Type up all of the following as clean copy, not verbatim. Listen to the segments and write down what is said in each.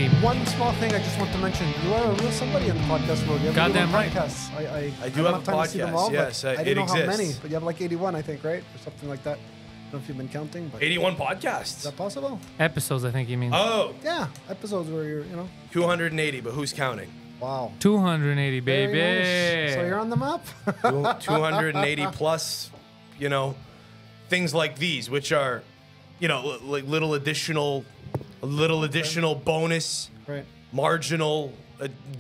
team. One small thing I just want to mention. You are a real somebody in the podcast world. You have Goddamn right. podcasts. I do have a time to see them podcast, all, yes, I it didn't know how exists. many, but you have like 81, I think, right? Or something like that. I don't know if you've been counting, but 81 is podcasts. that possible? Episodes, I think you mean. Oh, Yeah, episodes where you're, 280, but who's counting? wow. 280, baby. Very nice. So you're on the map? 280 plus, things like these, which are, like little additional bonus, Right. marginal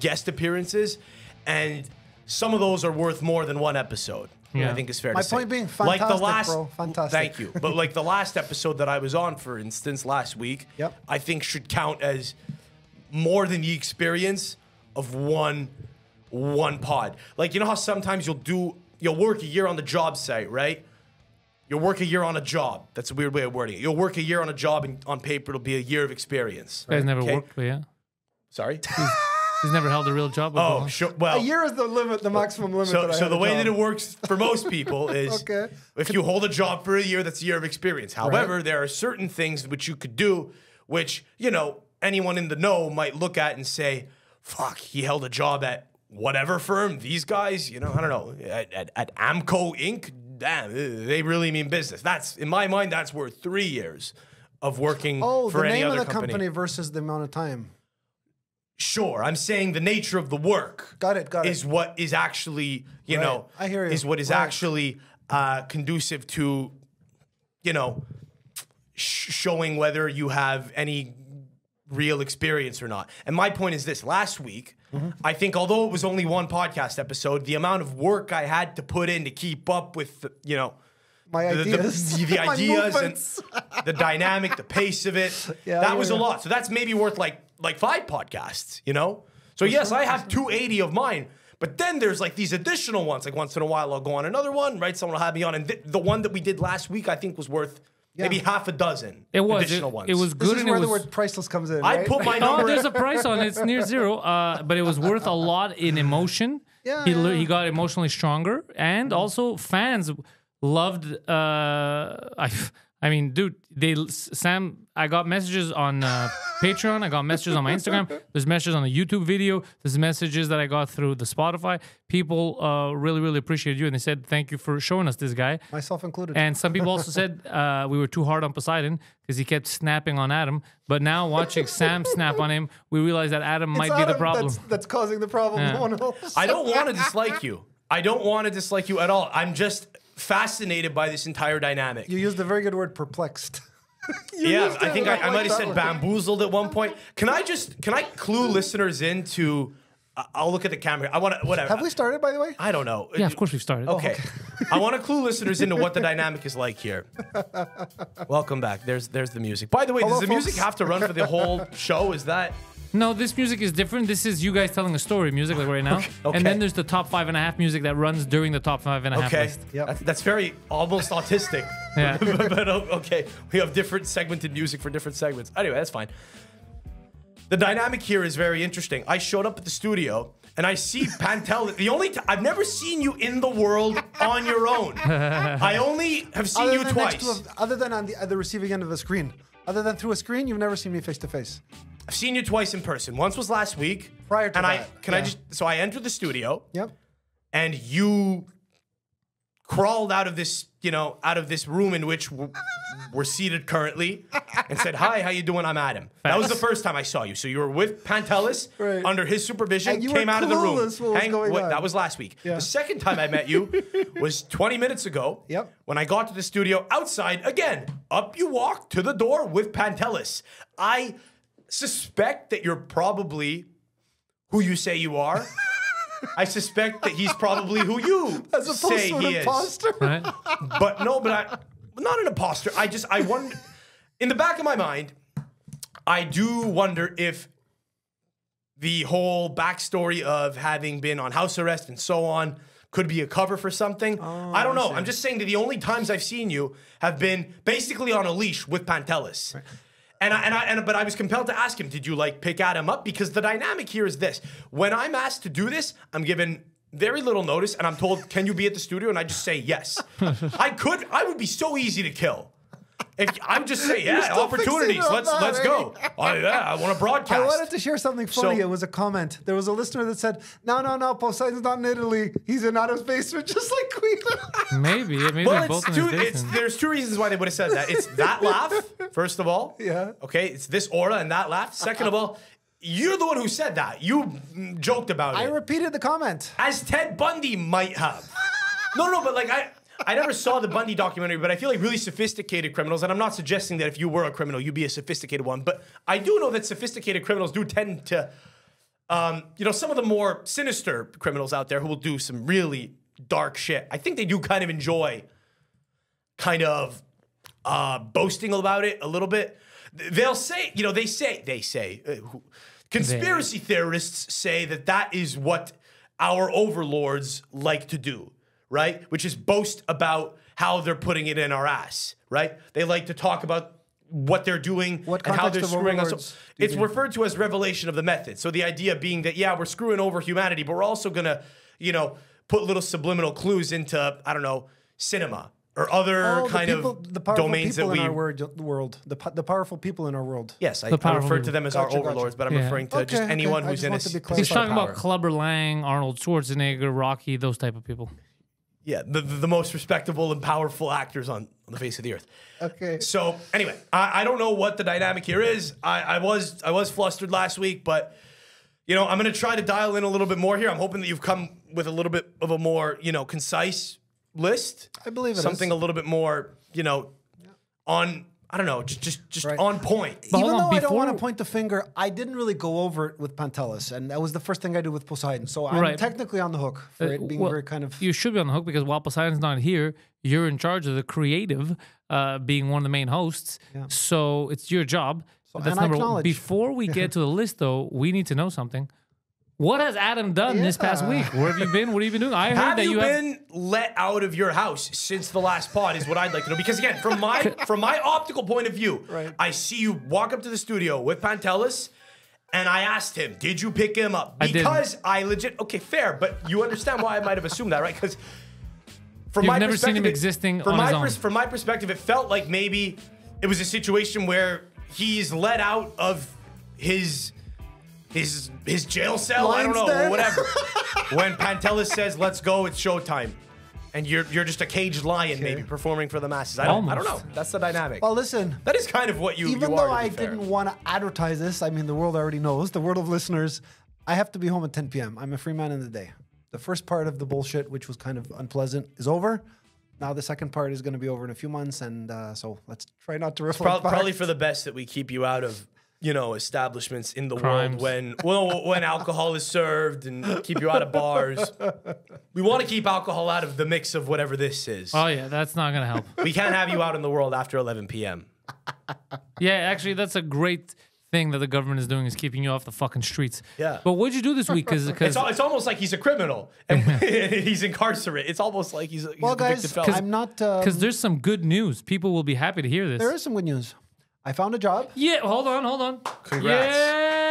guest appearances, and some of those are worth more than one episode. Yeah. I think is fair My to say. point being, fantastic, bro. Fantastic. Thank you. But like the last episode that I was on, for instance, last week, Yep. I think should count as more than the experience of one pod. Like, you know how sometimes you'll work a year on the job site, right? You'll work a year on a job. That's a weird way of wording it. You'll work a year on a job, and on paper it'll be a year of experience. Guys never Okay? worked, but yeah. Sorry? He's never held a real job before. Oh, sure. Well, A year is the limit, the maximum limit. that I So have the a way job. that it works for most people is Okay. if you hold a job for a year, that's a year of experience. However, there are certain things which you could do, which, anyone in the know might look at and say, fuck, he held a job at whatever firm. These guys, I don't know, at Amco Inc., damn, they really mean business. That's, in my mind, that's worth 3 years of working Oh, for the any name other of the company versus the amount of time. Sure, I'm saying the nature of the work. Got it. Is what is actually, Right. I hear you. is what is Right. actually conducive to, showing whether you have any real experience or not. And my point is this: last week, I think although it was only one podcast episode, the amount of work I had to put in to keep up with, My ideas. the My ideas movements. and the dynamic, the pace of it. Yeah, that was a yeah. lot. So that's maybe worth like 5 podcasts, So yes, I have 280 of mine, but then there's like these additional ones. Like once in a while, I'll go on another one, right? Someone will have me on, and the one that we did last week, I think, was worth maybe half a dozen. It was. additional ones. It was This good, is and where it the was. word priceless comes in, I right? put my Oh, number. there's a price on it. It's near zero. But it was worth a lot in emotion. Yeah, He yeah. he got emotionally stronger, and also fans loved. I mean, dude, Sam. I got messages on Patreon. I got messages on my Instagram. There's messages on the YouTube video. There's messages that I got through the Spotify. People really, really appreciated you, and they said thank you for showing us this guy. Myself included. And some people also said we were too hard on Poseidon because he kept snapping on Adam. But now watching Sam snap on him, we realize that Adam might be the problem. That's causing the problem. Yeah. No one else. I don't want to dislike you. I don't want to dislike you at all. I'm just fascinated by this entire dynamic. You used a very good word, perplexed. Yeah, I think I like might have that said one. bamboozled at one point. Can I clue listeners into? I'll look at the camera. I want to whatever. Have we started, by the way? I don't know. Yeah, of course we've started. Okay. I want to clue listeners into what the dynamic is like here. Welcome back. There's the music. By the way, Hello, does the music folks. have to run for the whole show? Is that? No, this music is different. This is you guys telling a story music, like right now. Okay. And then there's the top 5.5 music that runs during the top 5.5 Okay. list. Yep. That's very almost autistic. Yeah. but okay, we have different segmented music for different segments. Anyway, that's fine. The dynamic here is very interesting. I showed up at the studio and I see Pantelis. The only I've never seen you in the world on your own. I only have seen you twice. Other than on the receiving end of a screen. Other than through a screen, you've never seen me face to face. I've seen you twice in person. Once was last week. Prior to and that, so I entered the studio. Yep. And you crawled out of this, room in which we're seated currently, and said, "Hi, how you doing? I'm Adam." That was the first time I saw you. So you were with Pantelis Right. under his supervision. And you came were out of the room. clueless what was going on. That was last week. Yeah. The second time I met you was 20 minutes ago. Yep. When I got to the studio outside again, up you walk to the door with Pantelis. I suspect that you're probably who you say you are. I suspect that he's probably who you As opposed say to an he is. imposter. Right? But not an imposter. I wonder, in the back of my mind, I do wonder if the whole backstory of having been on house arrest and so on could be a cover for something. I don't know. I'm just saying that the only times I've seen you have been basically on a leash with Pantelis. Right. But I was compelled to ask him, did you pick Adam up? Because the dynamic here is this. When I'm asked to do this, I'm given very little notice and I'm told, can you be at the studio? And I just say yes. I would be so easy to kill. I would just say, yeah, opportunities. Let's go. Oh, yeah, I want to broadcast. I wanted to share something funny. So- It was a comment. There was a listener that said, no, Poseidon's not in Italy. He's in Adam's basement, just like Queen. Maybe Well, they're both in his basement. there's two reasons why they would have said that. It's that laugh, first of all. Yeah. Okay, it's this aura and that laugh. Second of all, you're the one who said that. You joked about I it. repeated the comment. As Ted Bundy might have. No, but like I never saw the Bundy documentary, but I feel like really sophisticated criminals, and I'm not suggesting that if you were a criminal, you'd be a sophisticated one, but I do know that sophisticated criminals do tend to, some of the more sinister criminals out there who will do some really dark shit. I think they do kind of enjoy kind of boasting about it a little bit. They'll say, conspiracy theorists say that is what our overlords like to do, right? Which is boast about how they're putting it in our ass, right? They like to talk about what they're doing What and how they're context of screwing us. overlords do you It's mean? referred to as revelation of the method. So the idea being that, yeah, we're screwing over humanity, but we're also going to, put little subliminal clues into, I don't know, cinema or other the powerful domains that people we... in our world. The powerful people in our world. Yes, I powerful refer to people. them as Gotcha, our overlords, but I'm Yeah. referring to just Okay, anyone okay. I who's just in a want to be position He's clarified. of talking power. about Clubber Lang, Arnold Schwarzenegger, Rocky, those type of people. Yeah, the most respectable and powerful actors on the face of the earth. Okay. So anyway, I don't know what the dynamic here is. I was flustered last week, but I'm going to try to dial in a little bit more here. I'm hoping that you've come with a little bit of a more concise list. I believe it something is. a little bit more on. I don't know, just Right. on point. But Even hold on, though I don't want to before- point the finger, I didn't really go over it with Pantelis, and that was the first thing I did with Poseidon. So I'm Right. technically on the hook for it being Well, very kind of... You should be on the hook because while Poseidon's not here, you're in charge of the creative, being one of the main hosts. Yeah. So it's your job. So- That's and I number one. acknowledge. Before we get to the list, though, we need to know something. What has Adam done this past week? Where have you been? What have you been doing? I heard Have that you you have. been let out of your house since the last pod is what I'd like to know. Because again, from my optical point of view, Right. I see you walk up to the studio with Pantelis, and I asked him, did you pick him up? I didn't. Because I legit, okay, fair, but you understand why I might have assumed that, right? Because from You've my never seen him perspective, existing from on his own. From my perspective, it felt like maybe it was a situation where he's let out of his jail cell. I don't know, Lion's den. whatever. When Pantelis says, "Let's go, it's showtime," and you're just a caged lion, maybe performing for the masses. I don't know. Almost. That's the dynamic. Well, listen, That is kind of what you even you though are, to I be fair. didn't want to advertise this, I mean, the world already knows, the world of listeners, I have to be home at 10 p.m. I'm a free man in the day. The first part of the bullshit, which was kind of unpleasant, is over. Now the second part is going to be over in a few months, and so let's try not to reflect back. Probably for the best that we keep you out of establishments in the Crimes. world when alcohol is served and keep you out of bars. We want to keep alcohol out of the mix of whatever this is. Oh, yeah, that's not going to help. We can't have you out in the world after 11 p.m. Yeah, actually, that's a great thing that the government is doing is keeping you off the fucking streets. Yeah. But what'd you do this week? It's almost like he's a criminal and he's incarcerated. It's almost like he's a Well, convicted guys, felon. I'm not... because there's some good news. People will be happy to hear this. there is some good news. I found a job. Yeah, hold on. Congrats.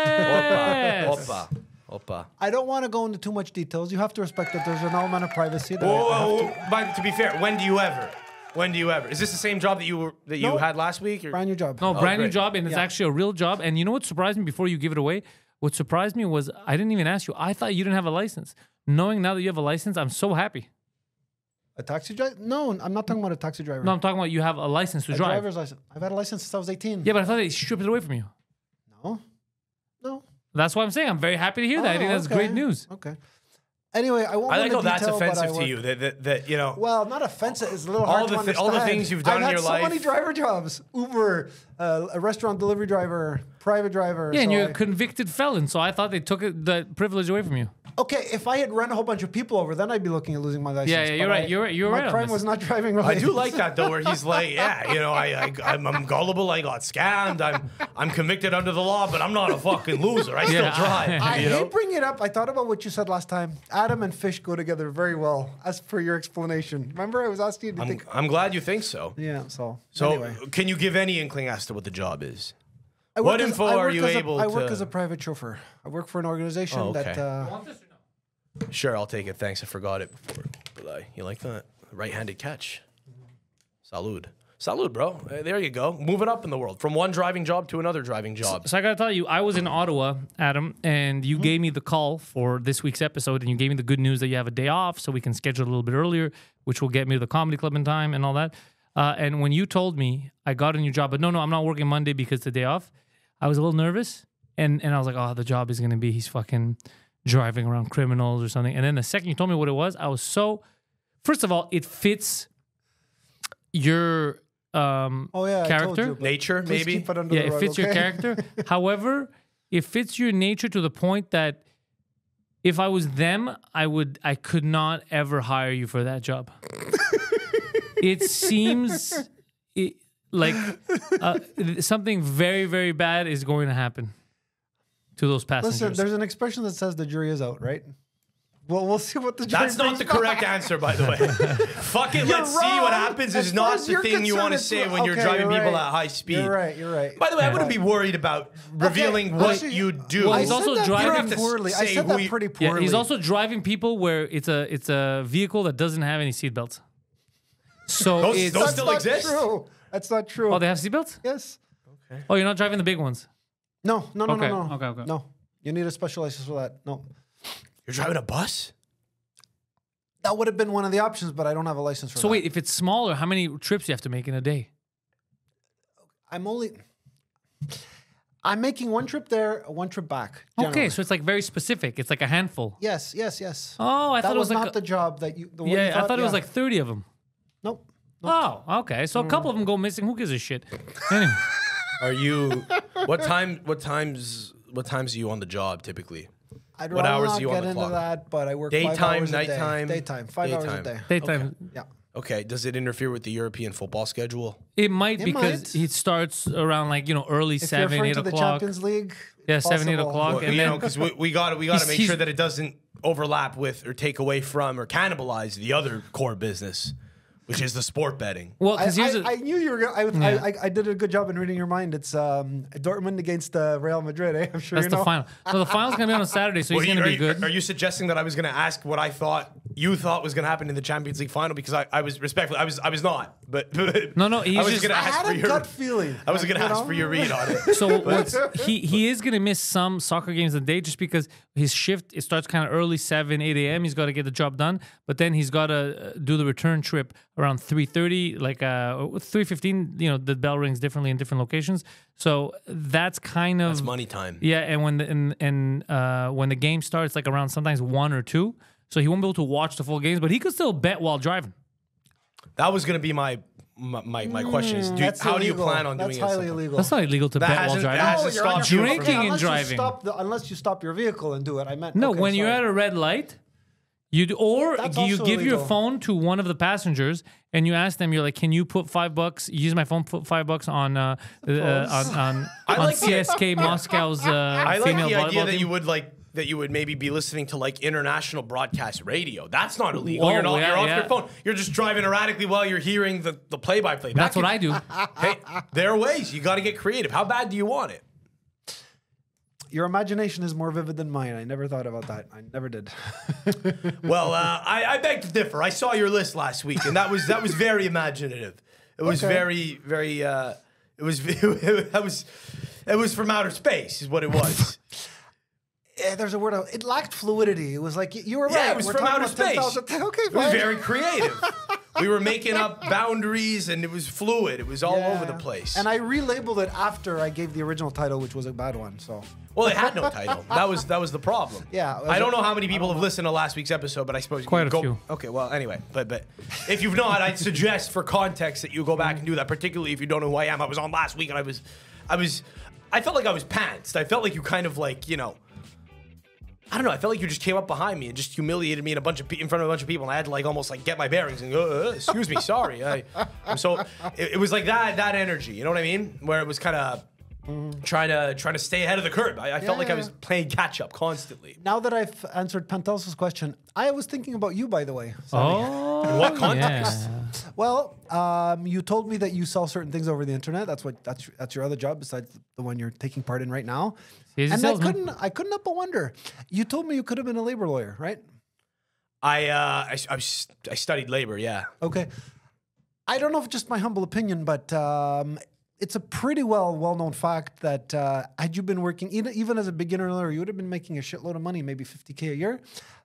Yes. Opa. I don't want to go into too much details. You have to respect that there's an element of privacy. That I Whoa, have to- But to be fair, when do you ever? Is this the same job that you No. had last week? Or? Brand new job. No, brand new great. job, and it's actually a real job. And you know what surprised me before you give it away? What surprised me was I didn't even ask you. I thought you didn't have a license. Knowing now that you have a license, I'm so happy. A taxi driver? No, I'm not talking about a taxi driver. No, I'm talking about you have a license to a drive. driver's license. I've had a license since I was 18. Yeah, but I thought they stripped it away from you. No. That's why I'm saying I'm very happy to hear that. I think Oh, that's okay. great news. Okay. Anyway, I won't I go like into how that's detail, but I offensive to work- you. That Well, not offensive. It's a little All hard the to thi- all the understand. things you've done in I've your had so many life. driver jobs. Uber, a restaurant delivery driver, private driver. Yeah, and so you're a I- convicted felon, so I thought they took the privilege away from you. Okay, if I had run a whole bunch of people over, then I'd be looking at losing my license. Yeah, but you're right, you're right, you're my right on crime this. was not driving I related. do like that though, where he's like, I'm gullible. I got scammed. I'm convicted under the law, but I'm not a fucking loser. I still Yeah. drive. I you know? hate bringing it up. I thought about what you said last time. Adam and fish go together very well, as per your explanation. Remember, I was asking you to think. I'm glad you think so. Yeah. So. So, anyway, can you give any inkling as to what the job is? I what work as- info I are work you as a- able I work to- as a private chauffeur. I work for an organization Oh, that. okay. Sure, I'll take it. Thanks, I forgot it before. But you like that right-handed catch? Salud. Salud, bro. There you go. Moving up in the world from one driving job to another driving job. So I gotta tell you, I was in Ottawa, Adam, and you gave me the call for this week's episode, and you gave me the good news that you have a day off, so we can schedule a little bit earlier, which will get me to the comedy club in time and all that. And when you told me I got a new job, but no, I'm not working Monday because it's the day off, I was a little nervous, and I was like, oh, the job is gonna be he's fucking driving around criminals or something. And then the second you told me what it was, I was so. First of all, it fits your character. Nature, Please maybe. keep it under Yeah, the it rug, fits your okay? character. However, it fits your nature to the point that if I was them, I could not ever hire you for that job. It seems like something very, very bad is going to happen to those passengers. Listen, there's an expression that says the jury is out, right? Well, we'll see what the jury That's not brings the back. correct answer, by the way. Fuck it, let's see wrong. what happens As is far not as the you're thing you want to concerned, say it's when you're okay, driving you're people right. at high speed. You're right. By the way, I wouldn't be worried about revealing what Actually, you do. well, I he's said also that driving pretty poorly. I say said who that you- pretty Yeah, poorly. he's also driving people where it's a vehicle that doesn't have any seatbelts. So Those it's still not exist? True. That's not true. oh, they have seatbelts? Yes. Oh, you're not driving the big ones. No. Okay. No. No. You need a special license for that. No. You're driving a bus? That would have been one of the options, but I don't have a license for that. So wait, if it's smaller, how many trips do you have to make in a day? I'm making one trip there, one trip back. Okay, generally. so it's like very specific. It's like a handful. Yes. Oh, I That thought it was was like not the job that you. The one you I thought it was yeah. like 30 of them. Nope. Oh, okay. So a couple of them go missing. Who gives a shit? Anyway, Are you what times are you on the job typically? I'd What rather hours not are you on get the into clock? that, but I work 5 Daytime, hours a day. nighttime? Daytime, 5 hours a Daytime. day. daytime. Yeah. Okay, does it interfere with the European football schedule? It might It because might. it starts around like early If you're 7, referring 8 to the o'clock. Champions League, Yeah, 7, 8 possible. o'clock. Well, And you then know, because we got to make he's- sure that it doesn't overlap with or take away from or cannibalize the other core business, which is the sport betting. well, because here's I knew you were going to. I did a good job in reading your mind. It's Dortmund against Real Madrid, eh? I'm sure that's you the know. final. So the final's gonna be on a Saturday, so he's gonna be good. Are you suggesting that I was going to ask what I thought you thought was going to happen in the Champions League final? Because I was respectful. I was not. But No, he's I was just- going to I ask had for a your gut feeling. I was going to You ask know? for your read on it. So he is gonna miss some soccer games a day just because his shift it starts kind of early 7, 8 a.m. He's got to get the job done, but then he's got to do the return trip around 3:30, like 3:15. You know, the bell rings differently in different locations, so that's kind of It's money time. Yeah, and when the game starts, like around sometimes 1 or 2, so he won't be able to watch the full games, but he could still bet while driving. That was going to be my question is That's how do you illegal. plan on That's doing it? highly illegal. That's not illegal to bet while hasn't- driving. that hasn't you're on stopped your you phone. Drinking and Unless you driving. unless you stop your vehicle and do it. I meant No, okay, when you're sorry. at a red light, you That's you also give your illegal. phone to one of the passengers and you ask them, you're like, can you put $5? Use my phone, put $5 on I like the- CSK Moscow's I like female the idea volleyball that team. you would maybe be listening to like international broadcast radio. That's not illegal. Whoa, you're not. yeah, You're off yeah. your phone. You're just driving erratically while you're hearing the play-by-play. That's what I do. Hey, there are ways. You got to get creative. How bad do you want it? Your imagination is more vivid than mine. I never thought about that. I never did. Well, I beg to differ. I saw your list last week, and that was very imaginative. It was Okay. very. It was from outer space, is what it was. There's a word. It lacked fluidity. It was like you were right. Yeah, it was We're from talking outer about space. 10,000 Okay, It was fine. very creative. We were making up boundaries, and it was fluid. It was all over the Yeah. place. And I relabeled it after I gave the original title, which was a bad one. So Well, it had no title. That was the problem. Yeah, I don't know how many people have listened to last week's episode, but I suppose you Quite can a go. few. Okay, well, anyway, but if you've not, I'd suggest for context that you go back and do that. Particularly if you don't know who I am. I was on last week, and I felt like I was pantsed. I felt like you kind of like I don't know. I felt like you just came up behind me and just humiliated me in front of a bunch of people, and I had to like almost like get my bearings and go, excuse me, sorry. I'm so. It was like that energy. You know what I mean? Where it was kind of trying to stay ahead of the curve. I felt like I was playing catch up constantly. now that I've answered Pantelis' question, I was thinking about you, by the way. Sammy. Oh, In what context? yeah. Well, you told me that you sell certain things over the internet. That's your other job besides the one you're taking part in right now. He's a And salesman. I couldn't help but wonder. You told me you could have been a labor lawyer, right? I studied labor. Yeah. Okay. I don't know if just my humble opinion, but it's a pretty well-known fact that had you been working, even as a beginner lawyer, you would have been making a shitload of money, maybe $50K a year.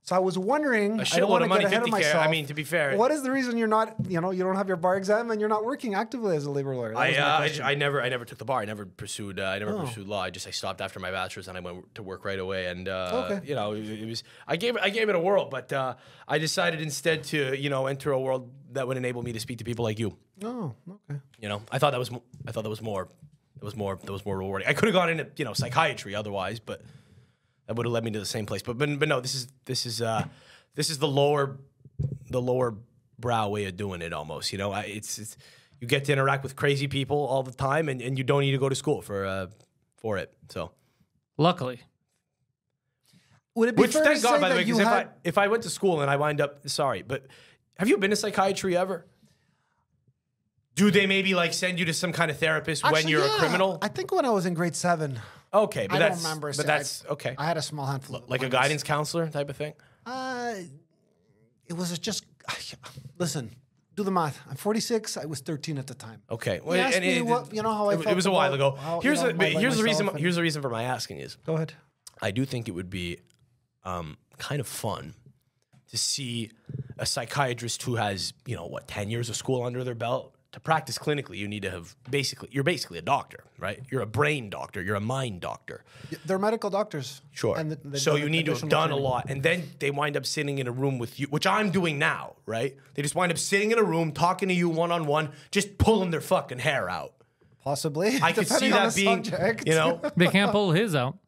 So I was wondering, A I don't shitload want of to money, get ahead of 50K. myself. I mean, to be fair, What is the reason you're not, you don't have your bar exam and you're not working actively as a labor lawyer? That was my question. I never took the bar. I never pursued law. I stopped after my bachelor's and I went to work right away. And you know, it was I gave it a whirl, but I decided instead to enter a world that would enable me to speak to people like you. Oh, okay. You know, I thought that was more rewarding. I could have gone into psychiatry otherwise, but that would have led me to the same place. But no, this is the lower brow way of doing it almost. You know, it's you get to interact with crazy people all the time, and you don't need to go to school for it. So Luckily. Would it be which fair thank to God say by the that way, you because had... if I went to school and I wind up but have you been to psychiatry ever? Do they maybe send you to some kind of therapist when Actually, you're yeah. a criminal? I think when I was in grade 7. Okay, but I that's don't remember. but that's okay. I had a small handful. Like a guidance counselor type of thing? It was just... Listen, do the math. I'm 46. I was 13 at the time. Okay. You asked me how I felt. It was a while ago. How, Here's the reason. myself Here's the reason for my asking is. Go ahead. I do think it would be kind of fun to see a psychiatrist who has 10 years of school under their belt. To practice clinically, you need to have you're basically a doctor, right? You're a brain doctor. You're a mind doctor. They're medical doctors. Sure. And So you need to have done a training. lot. And then they wind up sitting in a room with you, which I'm doing now, right? They just wind up sitting in a room, talking to you one-on-one, just pulling their fucking hair out. Possibly. I could see depending on that the being, subject. They can't pull his out.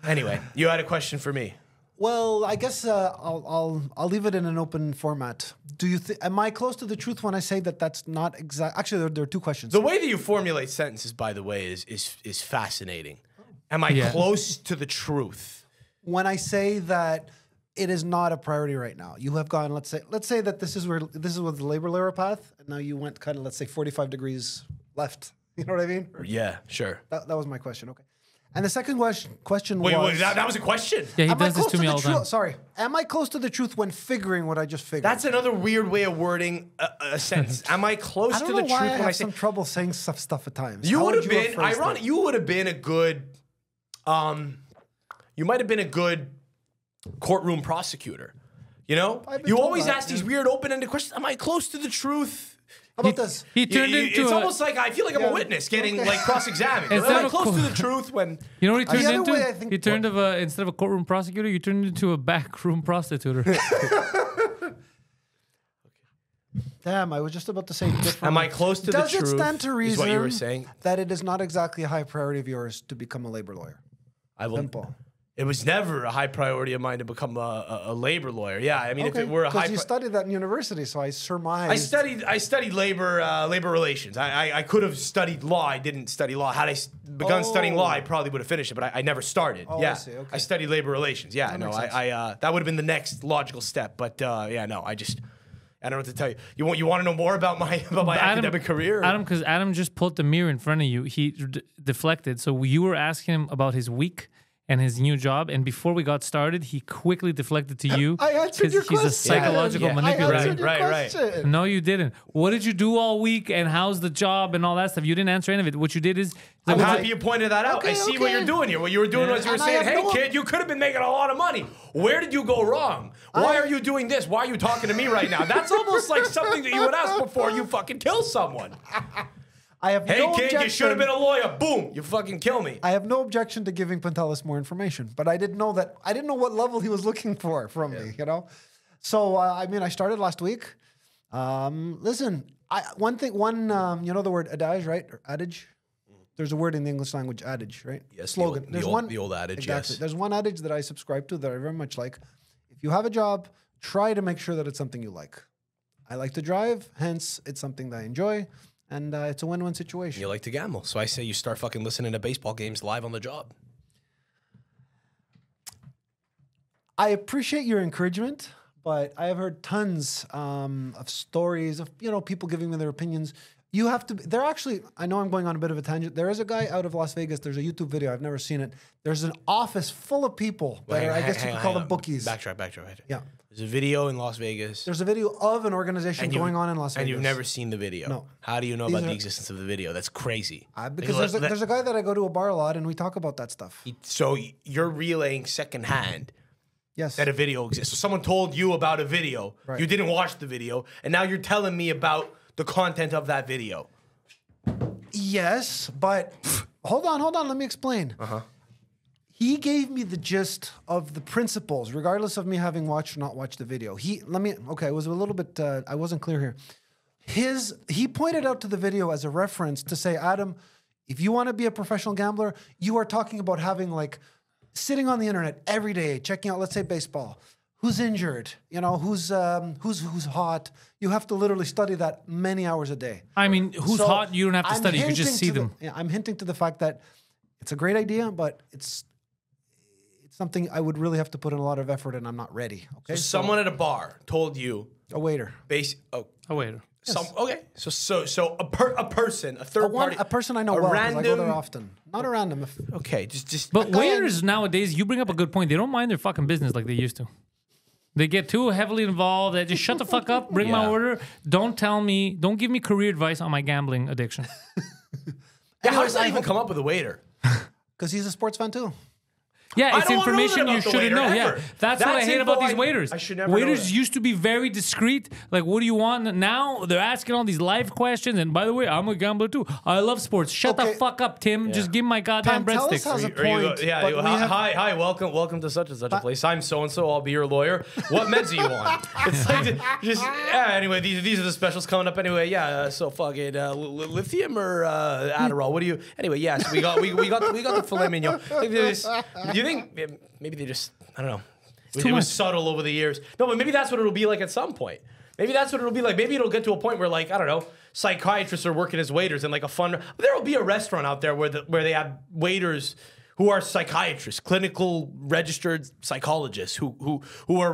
Anyway, you had a question for me. Well, I guess I'll leave it in an open format. Do you am I close to the truth when I say that that's not exact? Actually, there are two questions. The way that you formulate sentences, by the way, is fascinating. Am I Yeah. close to the truth? When I say that it is not a priority right now, you have gone. Let's say that this is what the labor lawyer path, and now you went kind of 45 degrees left. You know what I mean? Yeah, sure. That was my question. Okay. And the second question Wait, was... that was a question? Yeah, he Am I does this close to me all the time. truth? Sorry. Am I close to the truth when figuring what I just figured? That's another weird way of wording a sentence. Am I close I to don't the know truth why I when have I say... some trouble saying stuff at times. You How would have been, phrased it? ironic, you would have been a good, you might have been a good courtroom prosecutor. You know? I've been You told always that, ask these weird open-ended questions. Am I close to the truth? How about this? He turned into It's a, almost like I feel like I'm a witness getting cross-examined. Am Instead I of close co- to the truth when... You know what he turned other into? way, I think- He turned instead of a courtroom prosecutor, you turned into a backroom prostitute. Damn, I was just about to say different. Am I close to the Does truth? it stand to Is reason what you were saying? that it is not exactly a high priority of yours to become a labor lawyer? I will. Simple. It was never a high priority of mine to become a labor lawyer. Yeah, I mean, if it were a high... Because you studied that in university, so I surmise... I studied labor relations. I could have studied law. I didn't study law. Had I begun studying law, I probably would have finished it. But I never started. Oh, yeah, I see, okay. I studied labor relations. Yeah, no, makes sense. that would have been the next logical step. But yeah, no, I don't know what to tell you. You want to know more about my academic career? Adam, because Adam just put the mirror in front of you. He deflected. So you were asking him about his week and his new job, and before we got started, he quickly deflected to you. I answered your 'cause he's question. a psychological Yeah. manipulator. I answered your Right. question. No, you didn't. What did you do all week, and how's the job, and all that stuff? You didn't answer any of it. What you did is, I'm happy you pointed that out. Okay, I see what okay. you're doing here. What you were doing was you were And I saying, have hey, no- kid, you could have been making a lot of money. Where did you go wrong? Why are you doing this? Why are you talking to me right now? That's almost like something that you would ask before you fucking kill someone. I have Hey, no kid, objection. you should have been a lawyer. Boom, you fucking kill me. I have no objection to giving Pantelis more information, but I didn't know what level he was looking for from me, you know? So, I mean, I started last week. Listen, you know the word adage, right? Or adage? There's a word in the English language, adage, right? Yes, Slogan. the old adage, exactly. yes. There's one adage that I subscribe to that I very much like. If you have a job, try to make sure that it's something you like. I like to drive, hence it's something that I enjoy. And it's a win-win situation. You like to gamble. So I say you start fucking listening to baseball games live on the job. I appreciate your encouragement, but I have heard tons of stories of people giving me their opinions. You have to. They're actually. I know I'm going on a bit of a tangent. There is a guy out of Las Vegas. There's a YouTube video. I've never seen it. There's an office full of people. That are, I guess you could call them bookies. Backtrack. Yeah. There's a video in Las Vegas. There's a video of an organization going on in Las Vegas. And you've never seen the video. No. How do you know about the existence of the video? That's crazy. Because there's a guy that I go to a bar a lot, and we talk about that stuff. So you're relaying secondhand. Yes. That a video exists. So someone told you about a video. Right. You didn't watch the video, and now you're telling me about the content of that video. Yes, but hold on. Let me explain. He gave me the gist of the principles, regardless of me having watched or not watched the video. It was a little bit, I wasn't clear here. He pointed out to the video as a reference to say, Adam, if you want to be a professional gambler, you are talking about having like sitting on the internet every day, checking out, let's say baseball. Who's injured? You know, who's hot? You have to literally study that many hours a day. I mean, who's hot? You don't have to study. You can just see them. I'm hinting to the fact that it's a great idea, but it's something I would really have to put in a lot of effort, and I'm not ready. Okay. So someone at a bar told you a waiter. A waiter. Okay. So a person, a third party, a person I know well because I go there often. Not a random. Okay, just. But waiters nowadays, you bring up a good point. They don't mind their fucking business like they used to. They get too heavily involved. They just shut the fuck up, bring my order. Don't give me career advice on my gambling addiction. How does that even come up with a waiter? Because he's a sports fan too. Yeah, it's information you shouldn't know. Ever. Yeah, that's what I hate about these waiters. I should never waiters used to be very discreet. Like, what do you want? Now they're asking all these live questions. And by the way, I'm a gambler too. I love sports. Shut the fuck up, Tim. Yeah. Just give me my goddamn Pantelis breadsticks. has a point. Hi, welcome to such and such a place. I'm so and so. I'll be your lawyer. What meds do you want? It's like anyway. These are the specials coming up anyway. Yeah. So fucking lithium or Adderall. What do you? Anyway, yes, we got the filet mignon. Do you think maybe they just, I don't know. It was subtle over the years. No, but maybe that's what it'll be like at some point. Maybe that's what it'll be like. Maybe it'll get to a point where, like, I don't know, psychiatrists are working as waiters and like there will be a restaurant out there where they have waiters who are psychiatrists, clinical registered psychologists who are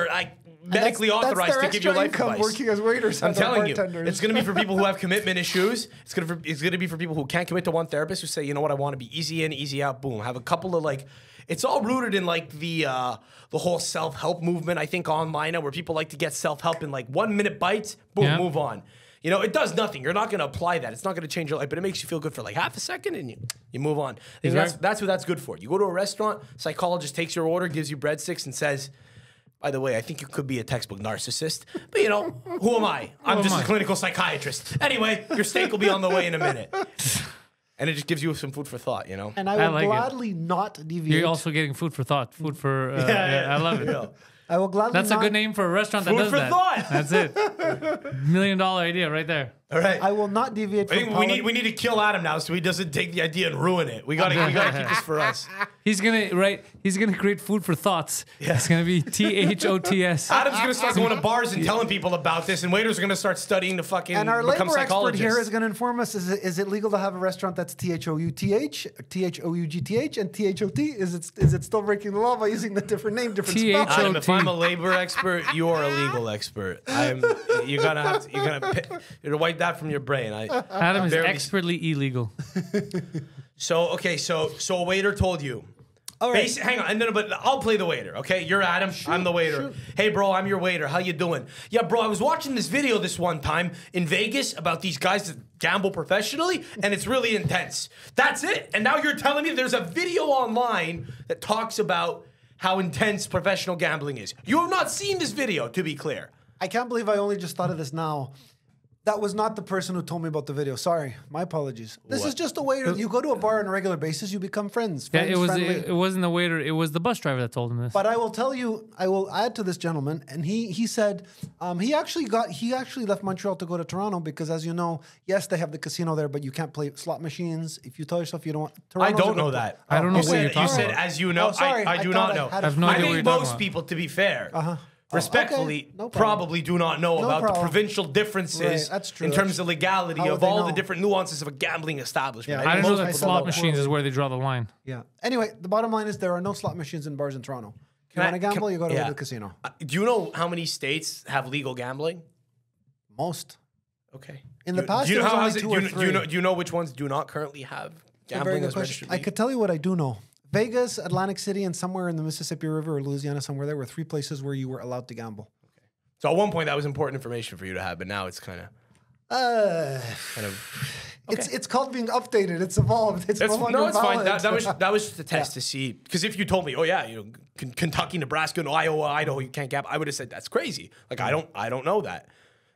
like medically authorized to give you life advice. Working as waiters. I'm telling you, it's going to be for people who have commitment issues. It's going to be for people who can't commit to one therapist who say, you know what, I want to be easy in, easy out. Boom. Have a couple of like. It's all rooted in like the whole self-help movement. I think online now, where people like to get self-help in like 1 minute bites. Boom, move on. You know, it does nothing. You're not going to apply that. It's not going to change your life, but it makes you feel good for like half a second, and you move on. That's what that's good for. You go to a restaurant, psychologist takes your order, gives you breadsticks, and says, by the way, I think you could be a textbook narcissist, but you know, who am I? I'm just a clinical psychiatrist. Anyway, your steak will be on the way in a minute. And it just gives you some food for thought, you know? And I will gladly not deviate. You're also getting food for thought. Food for... I love it. Yeah. I will gladly That's a good name for a restaurant that does that. Food for thought! That's it. $1 million idea right there. All right. I will not deviate from we need to kill Adam now so he doesn't take the idea and ruin it. We gotta keep this for us. He's gonna create food for thoughts. Yeah. It's gonna be THOTS. Adam's gonna start going to bars and telling people about this, and waiters are gonna start studying to fucking and our become labor expert here is psychologists. gonna inform us: is it legal to have a restaurant that's THOUTH, THOUGTH, and THOT? Is it still breaking the law by using the different name, different spelling? Adam, if I'm a labor expert, you're a legal expert. You're gonna wipe that from your brain. Adam is expertly illegal. So a waiter told you. All right. Hang on, but I'll play the waiter. Okay, you're Adam. I'm the waiter. Shoot. Hey, bro, I'm your waiter. How you doing? Yeah, bro, I was watching this video this one time in Vegas about these guys that gamble professionally, and it's really intense. That's it. And now you're telling me there's a video online that talks about how intense professional gambling is. You have not seen this video, to be clear. I can't believe I only just thought of this now. That was not the person who told me about the video. Sorry, my apologies. This is just a waiter. You go to a bar on a regular basis, you become friends. Yeah, it wasn't the waiter. It was the bus driver that told him this. But I will tell you, I will add to this gentleman, and he said he actually left Montreal to go to Toronto because, as you know, yes, they have the casino there, but you can't play slot machines. If you tell yourself you don't want, I don't know that. I don't know what you're talking about. You said, as you know, I do not know. I have no idea what you're talking about. I think most people, to be fair. Respectfully, probably do not know about the provincial differences in terms of legality of all the different nuances of a gambling establishment. Yeah, I don't know that slot machines is where they draw the line. Yeah. Anyway, the bottom line is there are no slot machines in bars in Toronto. If you want to gamble, you go to the casino. Do you know how many states have legal gambling? Most. Okay. In the past, do you it was know, only how's it- 2 do or you, 3. do you know which ones do not currently have It's a very gambling good as question. registered? I league? could tell you what I do know. Vegas, Atlantic City, and somewhere in the Mississippi River or Louisiana, somewhere there were 3 places where you were allowed to gamble. So at one point that was important information for you to have, but now it's kind of. It's called being updated. It's evolved. It's no longer it's fine. valid. That was just a test to see. Because if you told me, oh yeah, you know, Kentucky, Nebraska, and Iowa, Idaho, you can't gamble, I would have said that's crazy. Like I don't know that.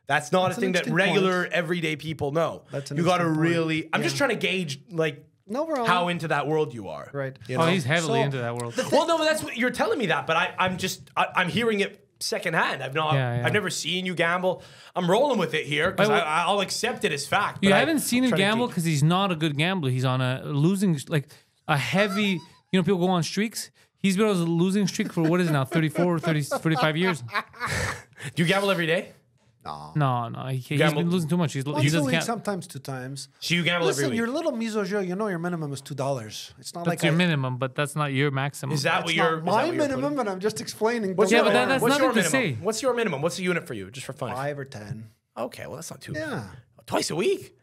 That's not That's a an thing that interesting everyday point. everyday people know. That's an you got to interesting point. really. I'm just trying to gauge like No, we're on. how into that world you are. Right. You Oh, know? he's heavily So- into that world. Well, no, but that's what you're telling me that. But I'm hearing it secondhand. I've never seen you gamble. I'm rolling with it here because I'll accept it as fact. You but haven't seen him try to gamble gauge- because he's not a good gambler. He's on a losing, like a heavy, you know, people go on streaks. He's been on a losing streak for what is it now, 34, 30, 45 years. Do you gamble every day? No, he's Gamble- been losing too much. He Once a doesn't week, count. sometimes 2 times. So you gamble Listen, every your week. little miso jeu, you know your minimum is $2. It's not That's like your minimum, but that's not your maximum. Is that what It's you're? not is that my what you're minimum, putting? and I'm just explaining. What's Don't your but worry. that's What's nothing your to minimum? say. What's your minimum? What's the unit for you? Just for fun. 5 or 10. Okay, well that's not too. Yeah. Twice a week.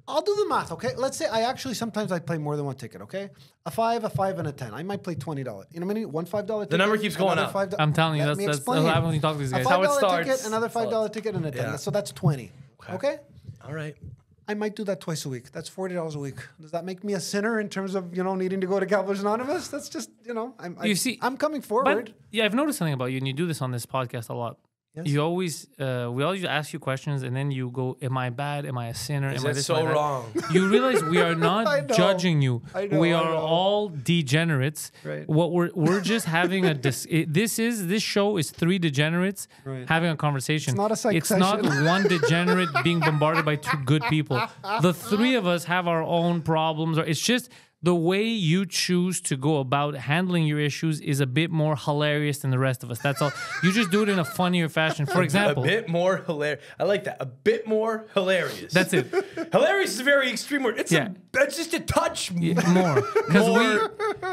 I'll do the math, okay? Let's say sometimes I play more than 1 ticket, okay? A 5, and a 10. I might play $20. You know what I mean? $1 $5 ticket. The number keeps going another up. $5. I'm telling you, Let that's me what explain. happens when you talk to these A guys. $5 how it starts. ticket, another $5 ticket, and a 10. Yeah. So that's 20. Okay? All right. I might do that twice a week. That's $40 a week. Does that make me a sinner in terms of, needing to go to Gamblers Anonymous? That's just, I'm coming forward. But yeah, I've noticed something about you, and you do this on this podcast a lot. Yes. You always, we always ask you questions, and then you go, "Am I bad? Am I a sinner? Am I That's this? so am I that?" wrong. You realize we are I not know. judging you. I know, we I are know. all degenerates. Right. What we're just having a this show is 3 degenerates Right. having a conversation. It's not a psych It's not session. one degenerate being bombarded by 2 good people. The 3 of us have our own problems. Or it's just the way you choose to go about handling your issues is a bit more hilarious than the rest of us. That's all. You just do it in a funnier fashion. For example, A bit more hilarious. I like that. A bit more hilarious. that's it. Hilarious is a very extreme word. It's it's just a touch More more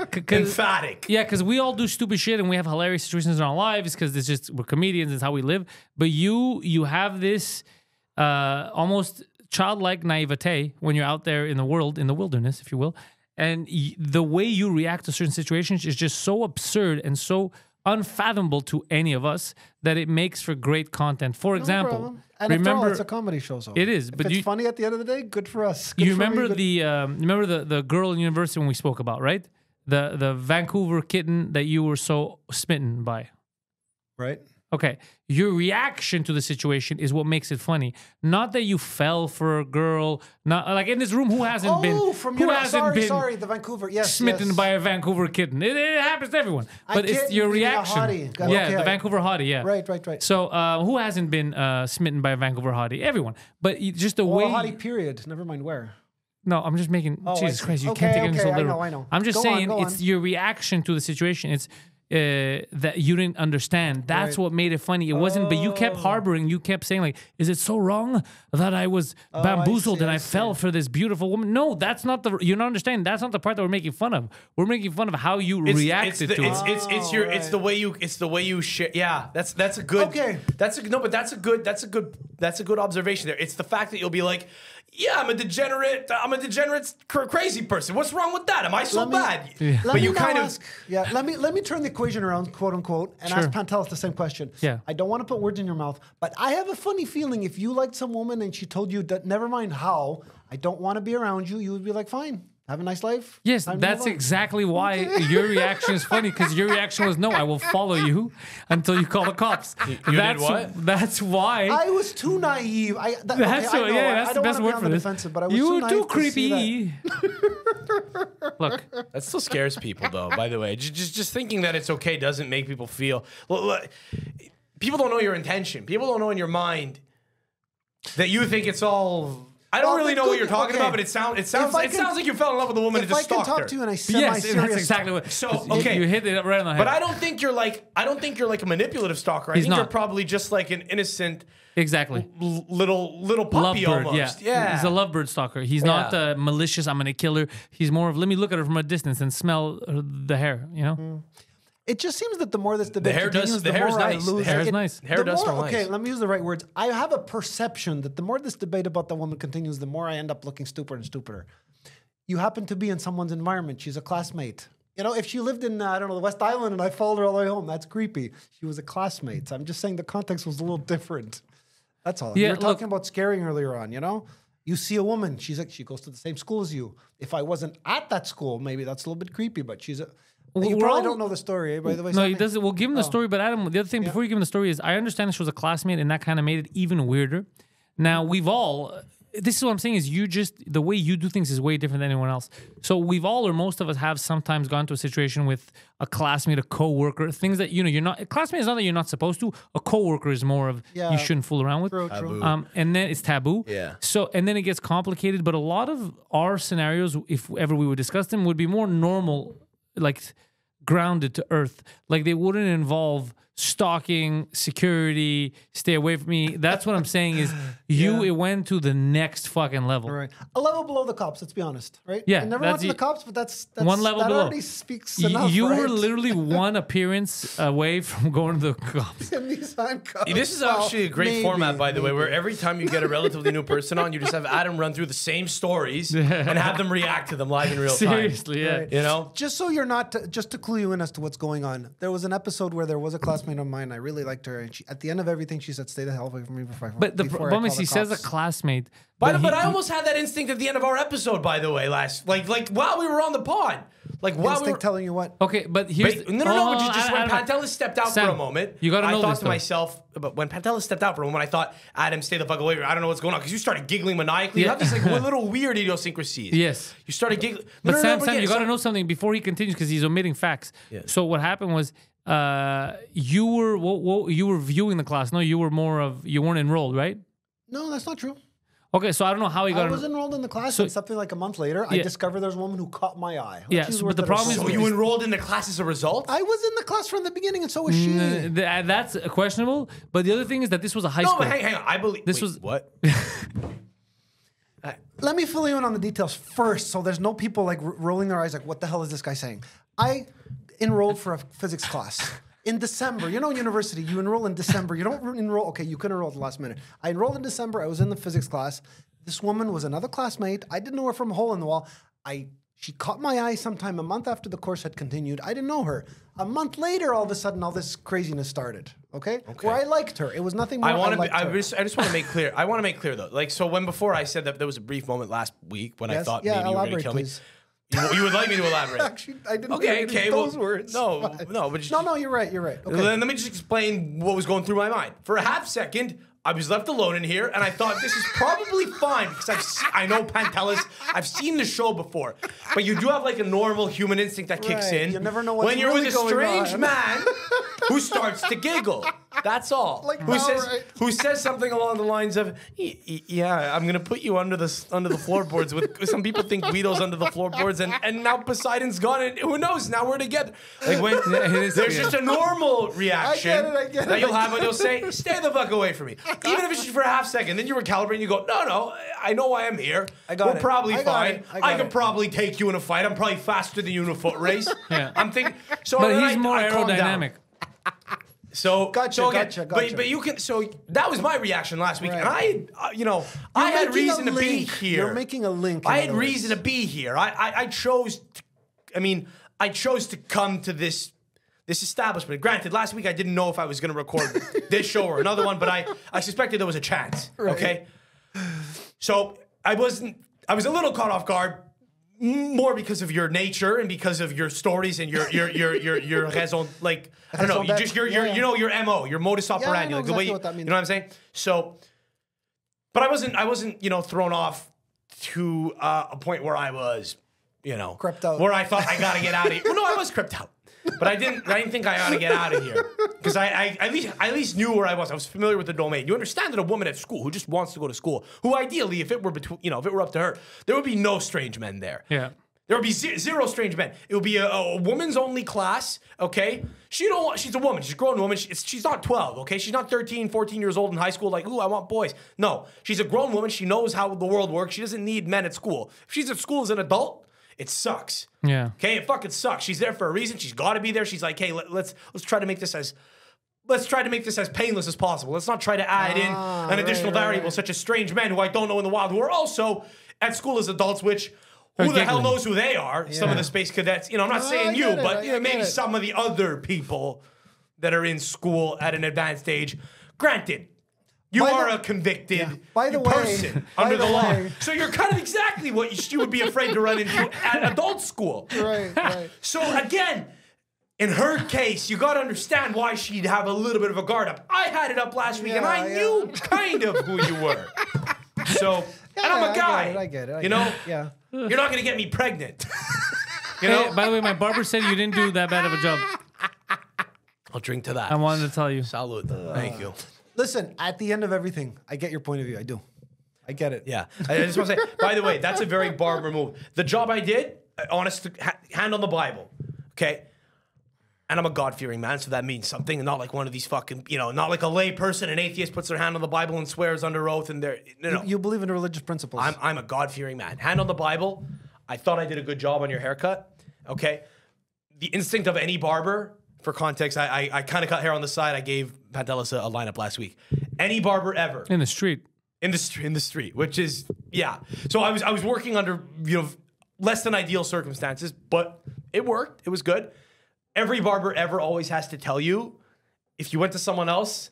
because emphatic. yeah, because we all do stupid shit and we have hilarious situations in our lives because it's just we're comedians. It's how we live. But you have this almost childlike naivete when you're out there in the world, in the wilderness, if you will. And the way you react to certain situations is just so absurd and so unfathomable to any of us that it makes for great content. For example, problem. And after all, remember it's a comedy show, so it is, if but it's you funny at the end of the day, good for us. Good you for me, remember good- the girl in university when we spoke about, right? The Vancouver kitten that you were so smitten by. right? Okay, your reaction to the situation is what makes it funny. Not that you fell for a girl. Not like in this room, who hasn't been? From who your hasn't been sorry, the Vancouver, yes, smitten yes. by a Vancouver kitten? It happens to everyone. But it's kitten your being a reaction. hottie. Yeah, Okay. the Vancouver hottie. Yeah. Right. So who hasn't been smitten by a Vancouver hottie? Everyone. But just the way. Or a hottie period. Never mind where. No, I'm just making. Oh, I Jesus see. Christ, you Okay, can't take it so okay, I literal. know, I know. I'm just Go on, saying go it's on. your reaction to the situation. It's that you didn't understand. That's Right. what made it funny. It wasn't, but you kept harboring. You kept saying like, "Is it so wrong that I was bamboozled see, and I I fell for this beautiful woman?" No, that's not the. You're not understanding. That's not the part that we're making fun of. We're making fun of how you reacted to it. It's the way you share. Yeah, that's a good. Okay. That's a good observation there. It's the fact that you'll be like, yeah, I'm a degenerate crazy person. What's wrong with that? Am I so bad? Let But me you now kind of. ask, let me turn the equation around, quote unquote, and Sure. ask Pantelis the same question. Yeah. I don't want to put words in your mouth, but I have a funny feeling if you liked some woman and she told you that never mind how, I don't want to be around you, you would be like, fine, have a nice life. Yes, Time to that's move on. exactly why your reaction is funny, because your reaction was, no, I will follow you until you call the cops. You did what? That's why. I was too naive. That's I know, that's I the don't best wanna be word on for the this. defensive, but I was You too were naive too to see creepy. Look, That still scares people, though. By the way, just thinking that it's okay doesn't make people feel. Look, people don't know your intention. People don't know in your mind that you think it's all. I don't Well, really the know what good- you're talking okay. about, but it sounds I can- like you fell in love with a woman If and I just can stalked talk her. to you in a yes, semi-serious... that's exactly what. So, 'cause okay. you hit it right on the head. But I don't think you're like a manipulative stalker. I He's think not. you're probably just like an innocent Exactly. little puppy Lovebird, almost. yeah. He's a lovebird stalker. He's not malicious. I'm gonna kill her. He's more of let me look at her from a distance and smell the hair. You know. It just seems that the more this debate hair continues, the the hair's more I nice. lose. The hair's it. nice. Hair The does more- smell nice. Okay, let me use the right words. I have a perception that the more this debate about the woman continues, the more I end up looking stupider and stupider. You happen to be in someone's environment. She's a classmate. You know, if she lived in, I don't know, the West Island and I followed her all the way home, that's creepy. She was a classmate. So I'm just saying the context was a little different. That's all. Yeah, You were look- talking about scaring earlier on, you know? You see a woman, she goes to the same school as you. If I wasn't at that school, maybe that's a little bit creepy, but she's a... You we're probably all- don't know the story, eh, by the way. No, Sammy? he doesn't. We'll give him the story, but Adam, the other thing before you give him the story is I understand she was a classmate, and that kind of made it even weirder. Now we've all. This is what I'm saying is the way you do things is way different than anyone else. So we've all, or most of us, have sometimes gone to a situation with a classmate, a coworker, things that you're not. A classmate is not that you're not supposed to. A coworker is more of you shouldn't fool around with. True. And then it's taboo. Yeah. So and then it gets complicated. But a lot of our scenarios, if ever we would discuss them, would be more normal, like grounded to earth. Like they wouldn't involve stalking, security, stay away from me. That's what I'm saying is it went to the next fucking level. Right. A level below the cops, let's be honest, right? Yeah, I never that's went to the the- cops, but that's one level that below. already speaks enough, You right? were literally one appearance away from going to the cops. in these handcuffs. This is Well, actually a great maybe, format, by the way, where maybe. every time you get a relatively new person on, you just have Adam run through the same stories and have them react to them live in real time. Seriously, yeah. Right. You know? Just so you're not, just to clue you in as to what's going on, there was an episode where there was a classmate of mine. I really liked her, and at the end of everything, she said, "Stay the hell away from me before." But the before I problem call is he the says a cops." classmate. But he- I almost had that instinct at the end of our episode, by the way, like while we were on the pod. Like while we Instinct were, telling you what? Okay, but here's But, no, but you just when I- Pantelis stepped out Sam, for a moment, you gotta know I thought this, to though. myself, but when Pantelis stepped out for a moment, I thought, Adam, stay the fuck away. I don't know what's going on because you started giggling maniacally. You Yeah. have these like little weird idiosyncrasies. Yes. You started giggling. But Sam, again, you got to some- know something before he continues because he's omitting facts. Yeah. So what happened was you were you were viewing the class. No, you were more of you weren't enrolled, right? No, that's not true. Okay, so I don't know how he I got. was enrolled in the class, So- and something like a month later, I Yeah. discovered there's a woman who caught my eye. Yeah, Let's use so- words but the that are problem is- So so you enrolled in the class as a result? I was in the class from the beginning, and so was she. That's questionable. But the other thing is that this was a high No, school. but hang on. I believe This wait, was- what? Let me fill you in on the details first, so there's no people like rolling their eyes like, "What the hell is this guy saying?" I enrolled for a physics class in December. You know, in university, you enroll in December. You don't enroll. Okay, you can enroll at the last minute. I enrolled in December. I was in the physics class. This woman was another classmate. I didn't know her from a hole in the wall. She caught my eye sometime a month after the course had continued. I didn't know her. A month later, all of a sudden, all this craziness started. Okay? Where I liked her. It was nothing more. I just want to make clear. I want to make clear though. Like so, when before I said that there was a brief moment last week when I Yes? thought Yeah, maybe you were going to elaborate, kill please. me. You would like me to elaborate? Actually, I didn't Okay, think okay, those well, words. no, but- no, but just- no, you're right. You're right. Okay. Then let me just explain what was going through my mind. For a half second, I was left alone in here, and I thought this is probably fine because I know Pantelis. I've seen the show before, but you do have like a normal human instinct that kicks Right, in. you never know what's when you're really with a going strange on. man who starts to giggle. That's all. Like who that, says right? who says something along the lines of, "Yeah, I'm gonna put you under the floorboards." With some people think Guido's under the floorboards, and now Poseidon's gone, and who knows? Now we're together. Like when there's just a normal reaction I get it, that you'll have when you'll say, "Stay the fuck away from me," even if it's just for a half second. Then you recalibrate and you go, "No, I know why I'm here. We're it. probably I got fine. it. I got I could it." probably take you in a fight. I'm probably faster than you in a foot race." Yeah. I'm thinking. So but then he's more I calm down. aerodynamic. So Gotcha, again, gotcha. But you can. So that was my reaction last week, and Right. I You're had making reason a to be link. here. You're making a link. I in had other reason words. to be here. I chose. I chose to come to this establishment. Granted, last week I didn't know if I was going to record this show or another one, but I suspected there was a chance. Right. Okay, so I was a little caught off guard. More because of your nature and because of your stories and your raison, like I don't know, Raison you just d'être. your Yeah. you know your MO, your modus operandi, know like the way exactly what that you means. know what I'm saying. So, but I wasn't thrown off to a point where I was Crept out. where I thought I gotta get out of here. Well, no, I was crept out. But I didn't think I ought to get out of here because I at least knew where I was. I was familiar with the domain. You understand that a woman at school who just wants to go to school, who ideally, if it were up to her, there would be no strange men there. Yeah. There would be zero strange men. It would be a woman's only class, okay? She's a woman. She's a grown woman. She's not 12, okay? She's not 13, 14 years old in high school like, ooh, I want boys. No, she's a grown woman. She knows how the world works. She doesn't need men at school. If she's at school as an adult, It sucks. Yeah. Okay, it fucking sucks. She's there for a reason. She's got to be there. She's like, hey, let's try to make this as painless as possible. Let's not try to add in an additional variable, such as strange men who I don't know in the wild, who are also at school as adults, which who the hell knows who they are? Some of the space cadets. I'm not saying you, but maybe some of the other people that are in school at an advanced age. Granted, you are a convicted person under the law. So you're kind of exactly what you would be afraid to run into at adult school. Right. So again, in her case, you got to understand why she'd have a little bit of a guard up. I had it up last week, and I knew kind of who you were. So, and I'm a guy. I get it. You know? Yeah. You're not going to get me pregnant. Hey, by the way, my barber said you didn't do that bad of a job. I'll drink to that. I wanted to tell you. Salute. Thank you. Listen, at the end of everything, I get your point of view. I do. I get it. Yeah. I just want to say, by the way, that's a very barber move. The job I did, honest, hand on the Bible. Okay? And I'm a God-fearing man, so that means something. And not like one of these fucking, not like a lay person, an atheist puts their hand on the Bible and swears under oath. And they're, You believe in religious principles. I'm a God-fearing man. Hand on the Bible. I thought I did a good job on your haircut. Okay? The instinct of any barber, for context, I kind of cut hair on the side. I gave Pantelis a lineup last week. Any barber ever. In the street. In the street, which is, yeah. So I was working under, less than ideal circumstances, but it worked. It was good. Every barber ever always has to tell you, if you went to someone else,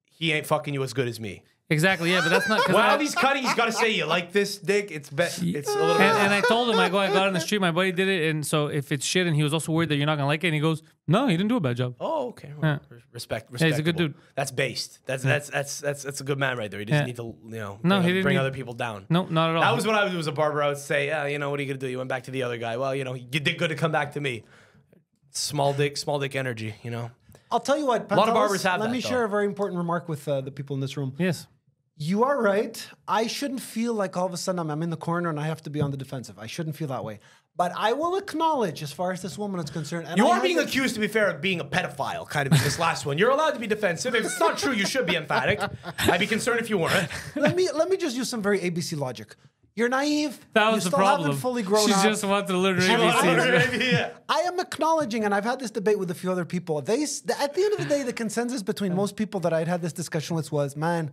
he ain't fucking you as good as me. Exactly, yeah, but that's not... While he's cutting, he's got to say, you like this, Dick? It's a little bit... And I told him, I got on the street, my buddy did it, and so if it's shit, and he was also worried that you're not going to like it, and he goes, no, he didn't do a bad job. Oh, okay. Well, respect. Yeah, he's a good dude. That's based. That's a good man right there. He doesn't need to, bring other people down. No, not at all. That was what I would do as a barber. I would say, what are you going to do? You went back to the other guy. Well, you did good to come back to me. Small dick energy, I'll tell you what, Pantelis, a lot of barbers have Let me share a very important remark with the people in this room. Yes. You are right. I shouldn't feel like all of a sudden I'm in the corner and I have to be on the defensive. I shouldn't feel that way. But I will acknowledge, as far as this woman is concerned, and you are being accused, to be fair, of being a pedophile, kind of in this last one. You're allowed to be defensive. If it's not true, you should be emphatic. I'd be concerned if you weren't. Let me just use some very ABC logic. You're naive. That was you the still problem. haven't fully grown She up. just wanted to learn ABCs. Yeah. I am acknowledging, and I've had this debate with a few other people. At the end of the day, the consensus between most people that I'd had this discussion with was, man,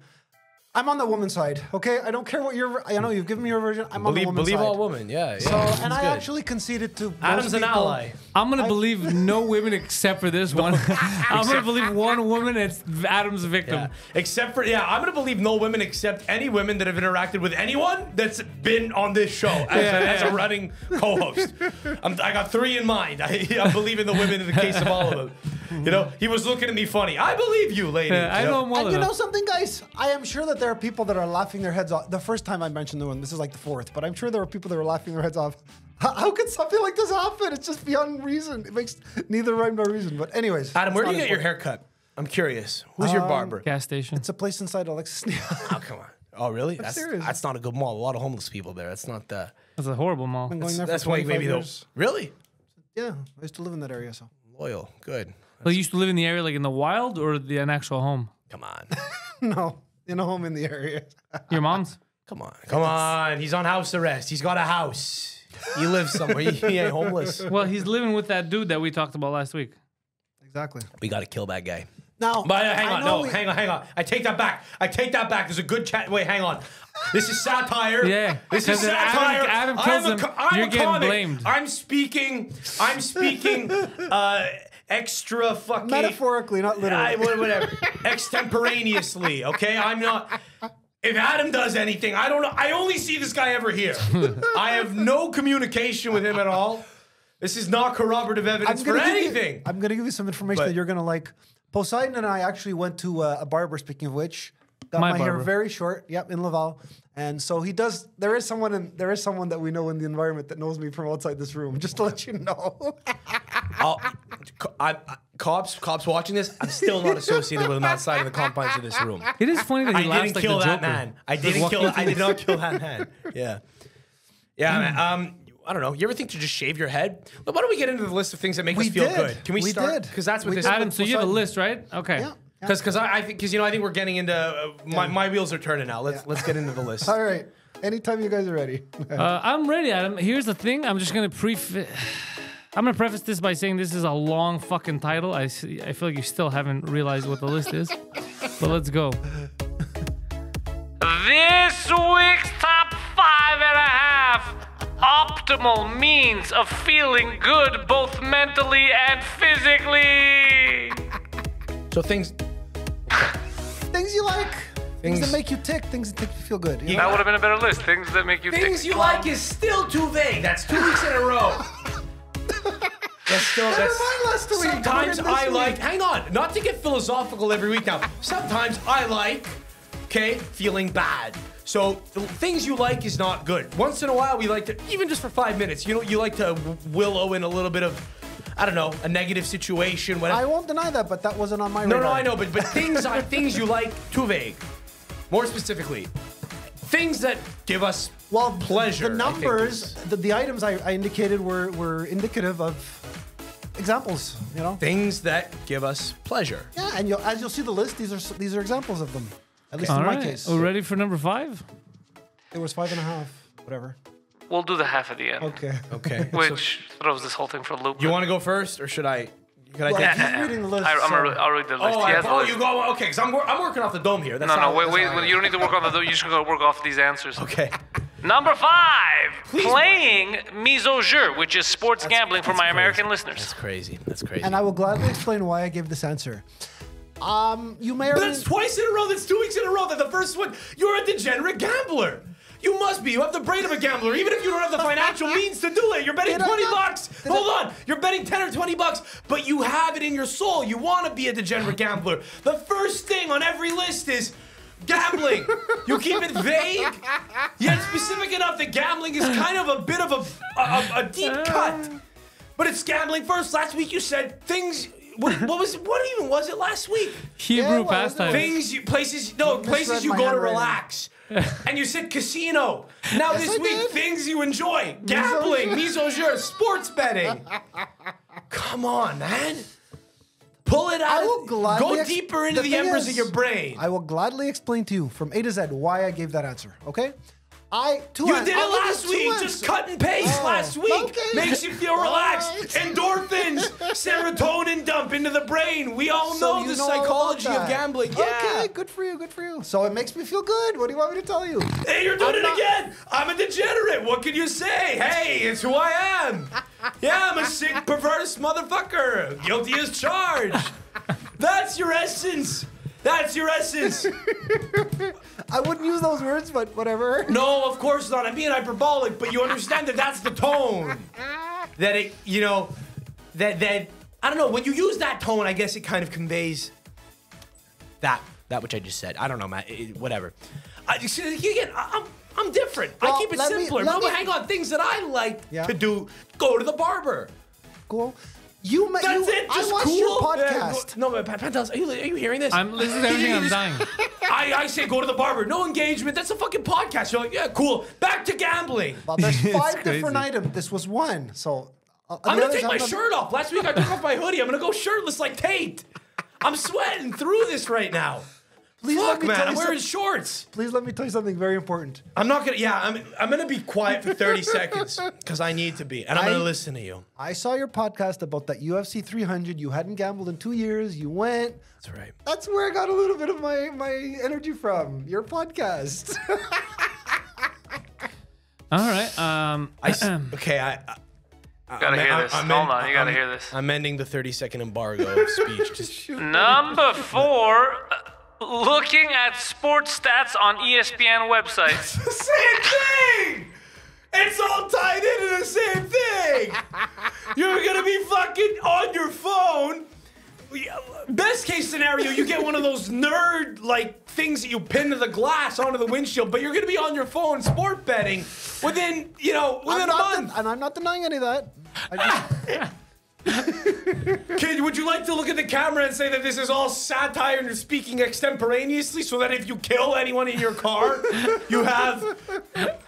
I'm on the woman's side, okay? I don't care what I know you've given me your version. I'm on the woman's side. Believe all women, yeah. So, and I actually conceded to Adam's an ally. I'm going to believe no women except for this one. I'm going to believe one woman, it's Adam's victim. Yeah. I'm going to believe no women except any women that have interacted with anyone that's been on this show as a running co-host. I got 3 in mind. I believe in the women in the case of all of them. He was looking at me funny. I believe you, lady. I know him well And you enough. know something, guys? I am sure that there are people that are laughing their heads off. The first time I mentioned the one, this is like the 4th, but I'm sure there were people that were laughing their heads off. How could something like this happen? It's just beyond reason. It makes neither rhyme nor reason. But anyways. Adam, where do you get your haircut? I'm curious. Who's your barber? Gas station. It's a place inside Alexis Neal. Oh, come on. Oh, really? serious. That's not a good mall. A lot of homeless people there. That's not the... That's a horrible mall. Been going there That's for why 25 maybe years. Really? Yeah, I used to live in that area, so. Loyal. Good. Well, you used to live in the area, like in the wild, or an actual home? Come on. No, in a home in the area. Your mom's? Come on. He's on house arrest. He's got a house. He lives somewhere. He ain't homeless. Well, he's living with that dude that we talked about last week. Exactly. We got to kill that guy. Now, But hang on. I take that back. There's a good chat. Wait, hang on. This is satire. Yeah. This is satire. Adam kills him. You're getting comic. blamed. I'm speaking extra fucking... metaphorically, not literally. Whatever. Extemporaneously, okay? I'm not... If Adam does anything, I don't know. I only see this guy ever here. I have no communication with him at all. This is not corroborative evidence for anything. I'm going to give you some information that you're going to like. Poseidon and I actually went to a barber, speaking of which. Got my hair very short, in Laval. And so he does, there is someone that we know in the environment that knows me from outside this room, just to let you know. Cops watching this, I'm still not associated with him outside of the confines of this room. It is funny that he laughs like the Joker. Man. I did not kill that man. Yeah. Yeah, man. I don't know. You ever think to just shave your head? Why don't we get into the list of things that make us feel good? Can we start? Because that's what this is. Adam, so you have a list, right? Okay. Yeah. Because I think we're getting into my wheels are turning now. Let's get into the list. All right. Anytime you guys are ready. I'm ready, Adam. Here's the thing. I'm just gonna preface this by saying this is a long fucking title. I feel like you still haven't realized what the list is. But let's go. This week's top 5.5 optimal means of feeling good both mentally and physically. So things Things you like. Things that make you tick. Things that make you feel good. You know? That would have been a better list. Things that make you things tick. you like is still too vague. That's 2 weeks in a row. That's still sometimes I like. Hang on, not to get philosophical every week now. Sometimes I like, feeling bad. So the things you like is not good. Once in a while, we like to, even just for 5 minutes, you like to willow in a little bit of, I don't know, a negative situation. Whatever. I won't deny that, but that wasn't on my No, radar. I know, but things you like, too vague. More specifically, things that give us pleasure. The numbers, the items I indicated were indicative of examples. You know, things that give us pleasure. Yeah, and as you'll see the list, these are examples of them. At least All in right. my case. We're ready for number 5? It was 5.5, whatever. We'll do the half at the end. Okay. Which throws this whole thing for a loop. You want to go first, or should I? Can I Well, take? he's reading the list. I'll read the list. You go. Okay, because I'm working off the dome here. That's Wait. You don't need to work on the dome. You just gotta work off these answers. Okay. Number 5, playing mise au jeu, which is sports gambling for my American listeners. That's crazy. And I will gladly explain why I gave this answer. You may But it's twice in a row. That's 2 weeks in a row. That the first one, you're a degenerate gambler. You must be. You have the brain of a gambler, even if you don't have the financial means to do it. You're betting 20 bucks. Hold on. You're betting 10 or 20 bucks, but you have it in your soul. You want to be a degenerate gambler. The first thing on every list is gambling. You keep it vague, yet specific enough that gambling is kind of a bit of a deep cut. But it's gambling first. Last week you said things. What even was it last week? Hebrew pastime. Places you my go to handwriting. relax. And you said casino. Now this week, things you enjoy. Gambling, mise au jeu, sports betting. Come on, man. Pull it out. I will gladly Go deeper into the thing embers is, of your brain. I will gladly explain to you from A to Z why I gave that answer, okay? You did it last week. Just cut and paste last week. Okay. Makes you feel relaxed. Endorphins, serotonin dump into the brain. We all know the psychology of gambling. Yeah. Okay, good for you, good for you. So it makes me feel good. What do you want me to tell you? Hey, you're doing it again. I'm a degenerate. What can you say? Hey, it's who I am. Yeah, I'm a sick, perverse motherfucker. Guilty as charged. That's your essence. That's your essence. I wouldn't use those words, but whatever. No, of course not. I'm being hyperbolic, but you understand that that's the tone. That it, that I don't know. When you use that tone, I guess it kind of conveys that which I just said. I don't know, man. Whatever. Again, I'm different. Well, I keep it simpler. No, but hang on. Things that I like to do: go to the barber. Cool. That's it. Just I watched cool. your podcast. No, but Pantelis, are you hearing this? I'm listening to everything. I'm dying. I say go to the barber. No engagement. That's a fucking podcast. You're like, yeah, cool. Back to gambling. Well, there's 5 crazy. different items. This was one. So I'm gonna take my shirt off. Last week I took off my hoodie. I'm gonna go shirtless like Tate. I'm sweating through this right now. Fuck, man. I'm wearing shorts. Please let me tell you something very important. I'm not gonna. Yeah, I'm gonna be quiet for 30 seconds because I need to be, and I'm gonna listen to you. I saw your podcast about that UFC 300. You hadn't gambled in 2 years. You went. That's right. That's where I got a little bit of my energy from. Your podcast. All right. Okay. Gotta hear this. Hold on. You gotta hear this. I'm ending the 30-second embargo of speech. Just Number 4, looking at sports stats on ESPN websites. the same thing. It's all tied into the same thing. You're gonna be fucking on your phone. Best case scenario, you get one of those nerd like things that you pin to the glass onto the windshield, but you're gonna be on your phone sport betting within a month. And I'm not denying any of that. Kid, would you like to look at the camera and say that this is all satire and you're speaking extemporaneously so that if you kill anyone in your car, you have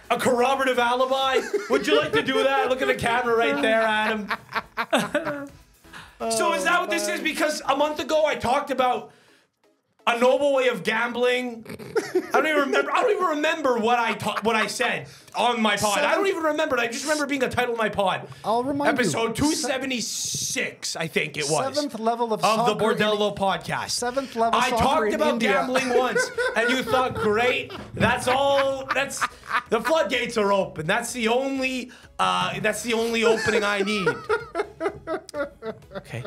a corroborative alibi? Would you like to do that? Look at the camera right there, Adam. So is that what this is? Because a month ago I talked about a noble way of gambling. I don't even remember what I said on my pod. I don't even remember it. I just remember being a title of my pod. I'll remind you. Episode 276, I think it was. 7th level of the soccer Bordello podcast. 7th level I soccer talked in about India. gambling once, and you thought, great, that's all. That's the floodgates are open. That's the only opening I need. Okay.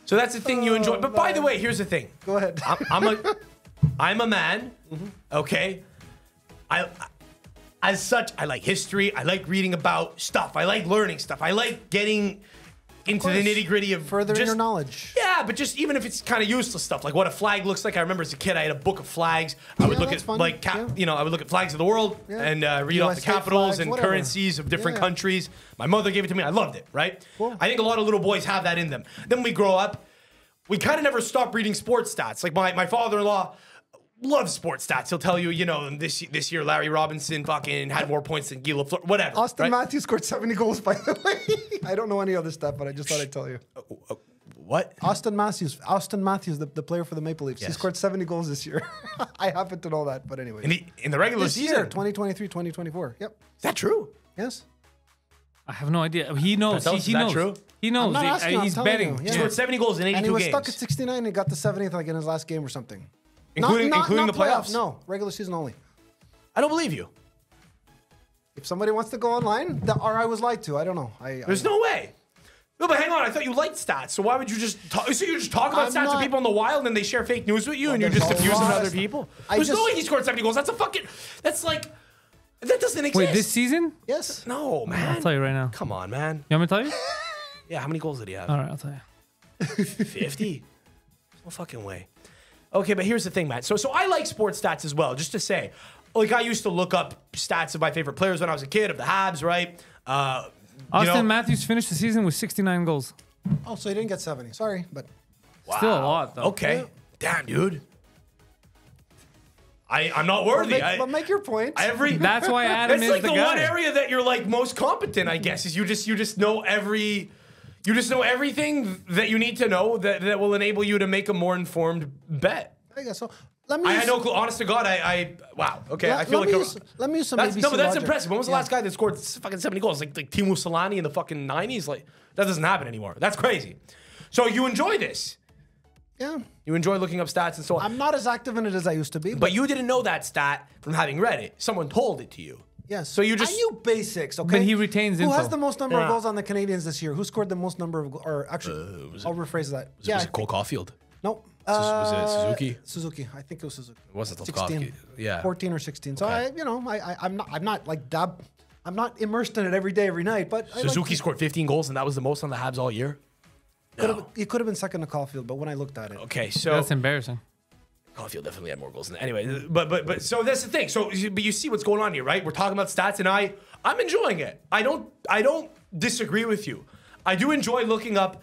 So that's the thing you enjoy. But by the way, here's the thing. Go ahead. I'm a man. Okay. As such, I like history. I like reading about stuff. I like learning stuff. I like getting into the nitty gritty of furthering your knowledge. Yeah, but just even if it's kind of useless stuff, like what a flag looks like. I remember as a kid, I had a book of flags. I would look at fun. I would look at flags of the world and read off the capitals and currencies of different countries. My mother gave it to me. I loved it. Right. Cool. I think a lot of little boys have that in them. Then we grow up. We kind of never stop reading sports stats. Like my father-in-law loves sports stats. He'll tell you, this year Larry Robinson fucking had more points than Guy Lafleur, whatever. Austin Matthews scored 70 goals, by the way. I don't know any other stuff, but I just thought I'd tell you. What? Austin Matthews, the player for the Maple Leafs. Yes. He scored 70 goals this year. I happen to know that, but anyway. In the regular season? Year, 2023, 2024. Yep. Is that true? Yes. I have no idea. He knows. He knows. True? He knows. I'm not asking, I'm he's telling betting. you. Yeah. He scored 70 goals in 82 games. And he was stuck at 69 and he got the 70th like in his last game or something. Including not the playoffs? No, regular season only. I don't believe you. If somebody wants to go online, or I was lied to. I don't know. There's no way. No, but hang on. I thought you liked stats. So why would you just talk? So you just talk about stats with people in the wild and they share fake news with you and you're just abusing other people? There's no way he scored 70 goals. That's like, that doesn't exist. Wait, this season? Yes. No, man. I'll tell you right now. Come on, man. You want me to tell you? Yeah, how many goals did he have? All right, I'll tell you. 50? No fucking way. Okay, but here's the thing, Matt. So I like sports stats as well, just to say. Like, I used to look up stats of my favorite players when I was a kid, of the Habs, right? Austin Matthews finished the season with 69 goals. Oh, so he didn't get 70. Sorry, but... Wow. Still a lot, though. Okay. Yeah. Damn, dude. I'm not worthy. But make your point. That's why Adam is like the the guy. one area that you're like most competent, I guess, is you just know everything that you need to know that will enable you to make a more informed bet. I guess so. I had no clue. Honest to God, wow. Okay, I feel like let me use some that's, ABC no, but that's logic. impressive. When was the last guy that scored fucking 70 goals? Like Timo Solani in the fucking 90s? Like that doesn't happen anymore. That's crazy. So you enjoy this? Yeah. You enjoy looking up stats and so on. I'm not as active in it as I used to be. But you didn't know that stat from having read it. Someone told it to you. Yes. So you just... I knew basics, okay? But he retains Who info. has the most number of goals on the Canadians this year? Who scored the most number of... Or actually, I'll rephrase that. Was it Cole Caulfield? No. Was it Suzuki? Suzuki. I think it was Suzuki. It wasn't 16. Yeah. 14 or 16. So, Okay. I'm not like I'm not immersed in it every day, every night. But Suzuki scored 15 goals, and that was the most on the Habs all year? He could have been second to Caulfield, but when I looked at it. Okay, so... That's embarrassing. Caulfield definitely had more goals than that. Anyway, but so that's the thing. So, but you see what's going on here, right? We're talking about stats, and I'm enjoying it. I don't disagree with you. I do enjoy looking up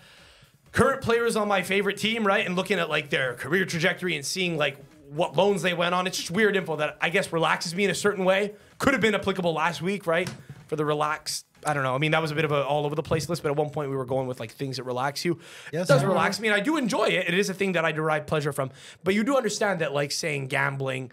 current players on my favorite team, right? And looking at like their career trajectory and seeing like what loans they went on. It's just weird info that I guess relaxes me in a certain way. Could have been applicable last week, right? For the relaxed, I don't know. I mean, that was a bit of an all over the place list, but at one point we were going with like things that relax you. Yes, it does relax me, and I do enjoy it. It is a thing that I derive pleasure from. But you do understand that like saying gambling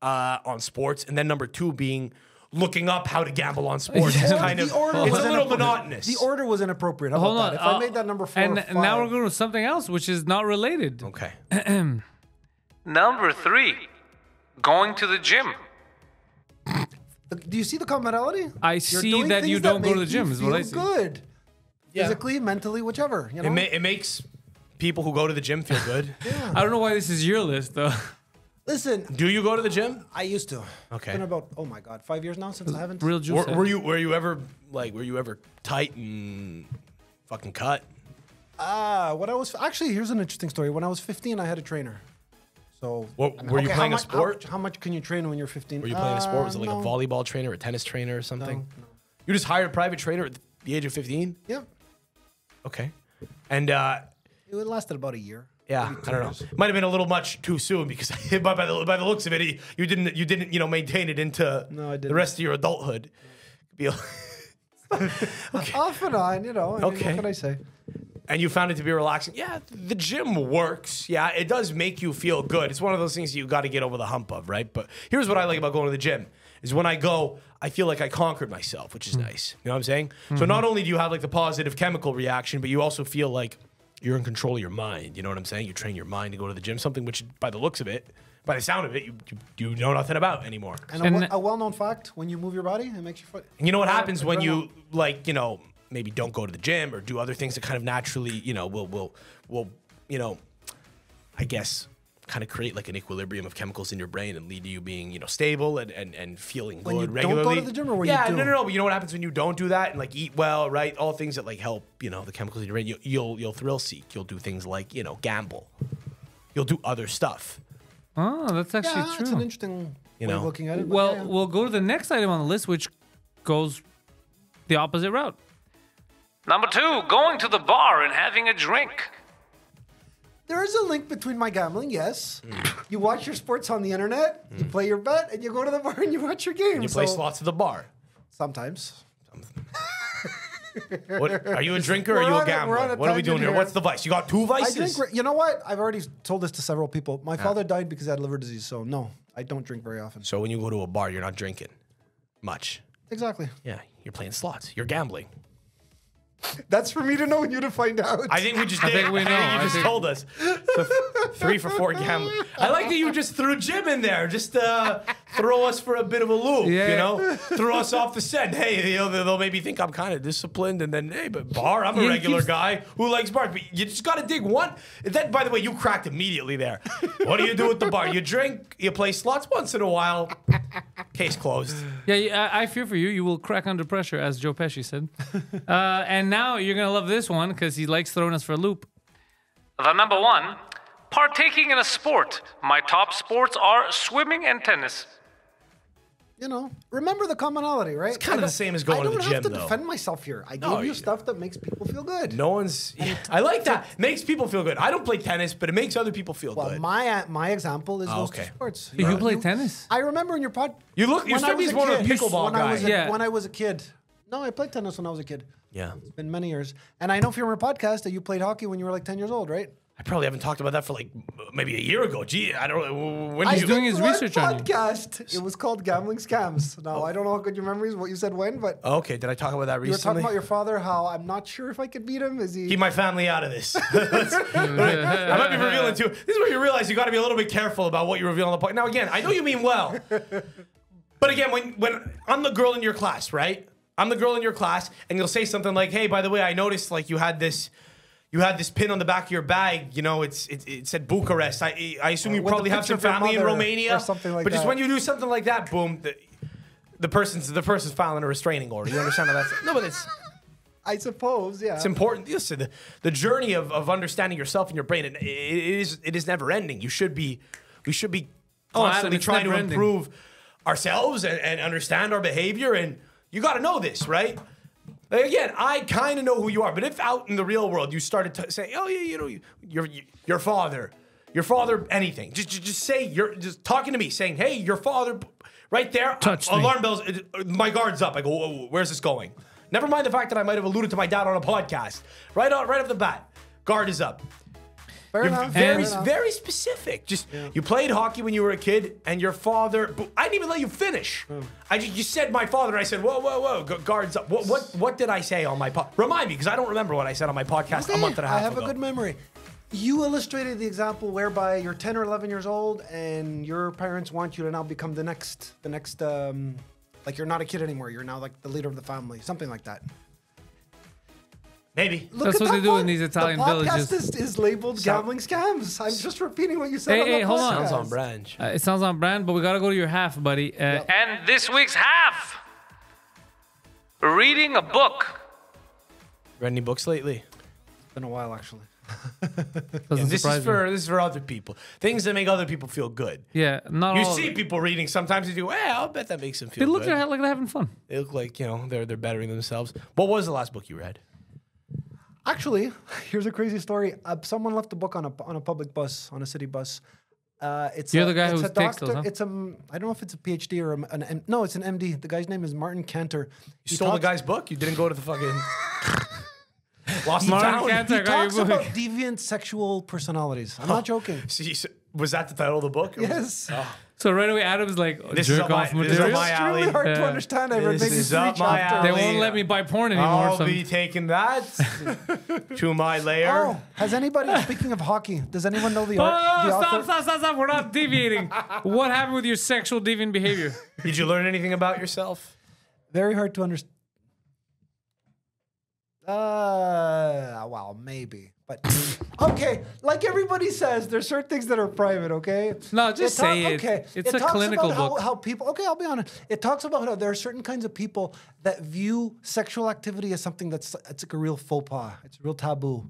on sports, and then number two being looking up how to gamble on sports is kind of, it's a little monotonous. The order was inappropriate. How Hold about on. that? If I made that number 4 and or 5. now we're going to something else, which is not related. Okay. Number 3, going to the gym. Do you see the commonality? I see that you don't go to the gym, is what I see. Good. Yeah. Physically, mentally, whichever. You know? It makes people who go to the gym feel good. Yeah. I don't know why this is your list, though. Listen, Do you go to the gym? I used to. Okay. It's been about 5 years now since I haven't. Real juice. Were you ever tight and fucking cut? Here's an interesting story. When I was 15, I had a trainer. So Were you playing a sport? How much can you train when you're 15? Were you playing a sport? Was it like no. a volleyball trainer, a tennis trainer, or something? No. You just hired a private trainer at the age of 15? Yeah. Okay. And It lasted about a year. yeah, I don't know. Might have been a little much too soon because by the looks of it, you didn't maintain it into No, I didn't. the rest of your adulthood. Off and on, I mean, Okay. what can I say? and you found it to be relaxing. Yeah, the gym works. Yeah, it does make you feel good. It's one of those things you got to get over the hump of, right? But here's what I like about going to the gym is when I go, I feel like I conquered myself, which is nice. You know what I'm saying? So not only do you have like the positive chemical reaction, but you also feel like you're in control of your mind. You know what I'm saying? You train your mind to go to the gym, something which, by the looks of it, by the sound of it, you know nothing about anymore. And a well-known fact, when you move your body, it makes you feel... And you know what happens when you, like, you know, maybe don't go to the gym or do other things that kind of naturally, you know, will you know, I guess, kind of create like an equilibrium of chemicals in your brain and lead to you being, you know, stable and feeling When good you regularly. don't go to the gym or when yeah, you do? no. But you know what happens when you don't do that and like eat well, right? All things that like help, you know, the chemicals in your brain. You'll thrill seek. You'll do things like, you know, gamble. You'll do other stuff. Oh, that's actually Yeah, true. it's an interesting way of looking at it. but Well, yeah. we'll go to the next item on the list, which goes the opposite route. Number 2, going to the bar and having a drink. There is a link between my gambling, yes. You watch your sports on the internet, you play your bet, and you go to the bar and you watch your game. You play slots at the bar. Sometimes. What, are you a drinker or are We're you on a a- gambler? we're on a What are we doing tangent here? here. What's the vice? You got 2 I vices? drink. You know what? I've already told this to several people. My father died because he had liver disease, so no, I don't drink very often. So when you go to a bar, you're not drinking much. Exactly. Yeah, you're playing slots. You're gambling. That's for me to know and you to find out. I think we just did. think we know. You I just think- told us. So 3 for 4 gambling. I like that you just threw Jim in there. Just throw us for a bit of a loop, Yeah. you know? Throw us off the scent. Hey, you know, they'll maybe think I'm kind of disciplined and then, hey, but bar, I'm a Yeah, he regular keeps- guy who likes bars. But you just got to dig one. That, by the way, you cracked immediately there. What do you do at the bar? You drink, you play slots once in a while. Case closed. Yeah, I fear for you. You will crack under pressure, as Joe Pesci said. And now you're going to love this one because he likes throwing us for a loop. The number 1, partaking in a sport. My top sports are swimming and tennis. You know, remember the commonality, right? It's kinda the same as going to the I don't gym, have to though. defend myself here. I No, give you you- stuff that makes people feel good. No one's. I like that. Makes people feel good. I don't play tennis, but it makes other people feel Well, good. my example is those two okay. sports. You play tennis? I remember in your pod. You look. You when I strike me was as a one of the kid- pickleball when I was guys. Yeah. when I was a kid. No, I played tennis when I was a kid. Yeah. It's been many years. And I know from your podcast that you played hockey when you were like 10 years old, right? I probably haven't talked about that for like maybe a year ago. Gee, I don't know. When I did you? doing his did one research on you. podcast. It was called Gambling Scams. Now, I don't know how good your memory is, what you said when, but Okay, did I talk about that you were recently? talking about your father, how I'm not sure if I could beat him. Is he... Keep my family out of this. I might be revealing too. This is where you realize you got to be a little bit careful about what you reveal on the podcast. Now, again, I know you mean well, but again, when I'm the girl in your class, right? I'm the girl in your class, and you'll say something like, "Hey, by the way, I noticed like you had this pin on the back of your bag. You know, it said Bucharest. I assume you With the probably have picture some of your family in mother Romania or something like But just that. when you do something like that, boom, the person's filing a restraining order. You understand how that's no, but it's. I suppose, yeah. It's important. Listen, the journey of understanding yourself and your brain, it is never ending. We should be Adam, constantly it's trying to never ending. improve ourselves and understand our behavior. And you got to know this, right? Like, again, I kind of know who you are, but if out in the real world you started to say, "Oh yeah, you know, your father, anything," just say just talking to me, saying, "Hey, your father," right there. Touched me. Alarm bells. My guard's up. I go, whoa, where's this going? Never mind the fact that I might have alluded to my dad on a podcast. Right off the bat, guard is up. Fair You're enough. very, Fair enough. very specific. Just you played hockey when you were a kid, and your father. I didn't even let you finish. You said my father, and I said, whoa, guards up. What did I say on my podcast? Remind me, because I don't remember what I said on my podcast a month and a half I have ago. a good memory. You illustrated the example whereby you're 10 or 11 years old and your parents want you to now become the next, like you're not a kid anymore. You're now like the leader of the family, something like that. Maybe. Look That's at what that they do one. in these Italian the podcast villages. is labeled gambling scams. I'm just repeating what you said. Hey, on the hold on. podcast. Sounds on brand. It sounds on brand, but we got to go to your half, buddy. And this week's half, reading a book. Read any books lately? It's been a while, actually. Doesn't This surprise me. is for other people. Things that make other people feel good. Yeah, not You all. see people reading. Sometimes you do. I'll bet that makes them feel They look good. like they're having fun. They look like they're bettering themselves. What was the last book you read? Actually, here's a crazy story. Someone left a book on a public bus, on a city bus. It's You're a, the guy it's who a takes doctor. those, huh? It's I don't know if it's a PhD or no, it's an MD. The guy's name is Martin Cantor. You stole the guy's book? You didn't go to the fucking... Lost in Mark town. Cantor, I He got talks your book. about deviant sexual personalities. I'm not joking. Was that the title of the book? Yes. So right away, Adam's like, This is jerk up my- off this is up material. my It's alley. really hard to Yeah. understand. I read This maybe is 3 up my chapters. They alley. won't let me buy porn anymore. I'll so be taking that to my lair. Oh, has anybody, speaking of hockey, does anyone know the, Oh, the author? stop. We're not deviating. What happened with your sexual deviant behavior? Did you learn anything about yourself? Very hard to understand. Well, maybe. But, okay, like everybody says, there's certain things that are private, okay? No, just say it. Okay. It's a talks clinical about book. How people, okay, I'll be honest. It talks about how there are certain kinds of people that view sexual activity as something it's like a real faux pas. It's a real taboo.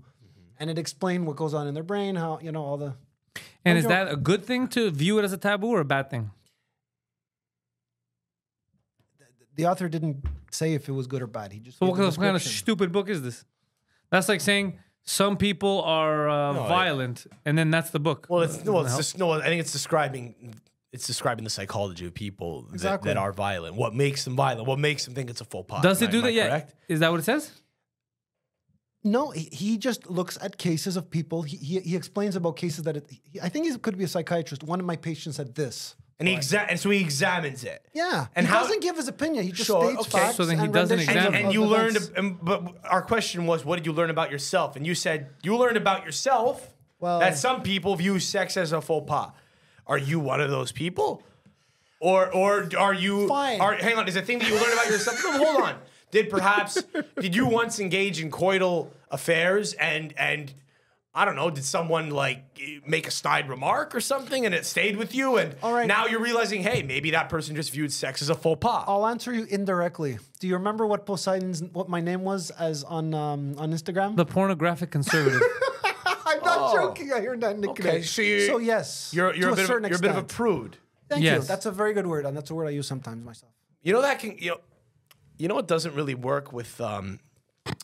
And it explained what goes on in their brain, how, you know, all the... And No is joke. that a good thing to view it as a taboo or a bad thing? The author didn't say if it was good or bad. He just So gave what the kind of description. stupid book is this? That's like saying some people are violent, and then that's the book. Well, I think it's describing the psychology of people Exactly. that are violent. What makes them violent? What makes them think it's a faux pas? Does it do Am I that yet? correct? Is that what it says? No, he just looks at cases of people. He explains about cases that I think he could be a psychiatrist. One of my patients had this. And so he examines it. Yeah, And he how- doesn't give his opinion. He just Sure, states okay. facts. So then he and doesn't renditions examine. And of you learned, events. but our question was, what did you learn about yourself? And you said you learned about yourself that some people view sex as a faux pas. Are you one of those people, or are you? Fine. Hang on, is a thing that you learned about yourself? No, hold on. Did you once engage in coital affairs and I don't know, did someone like make a snide remark or something and it stayed with you and All right. now you're realizing, hey, maybe that person just viewed sex as a faux pas. I'll answer you indirectly. Do you remember what what my name was as on Instagram? The pornographic conservative. I'm not joking. I heard that nickname. Okay, so yes, You're to a bit certain of a extent. prude. Thank you. Yes. That's a very good word, and that's a word I use sometimes myself. You know that can you know what doesn't really work with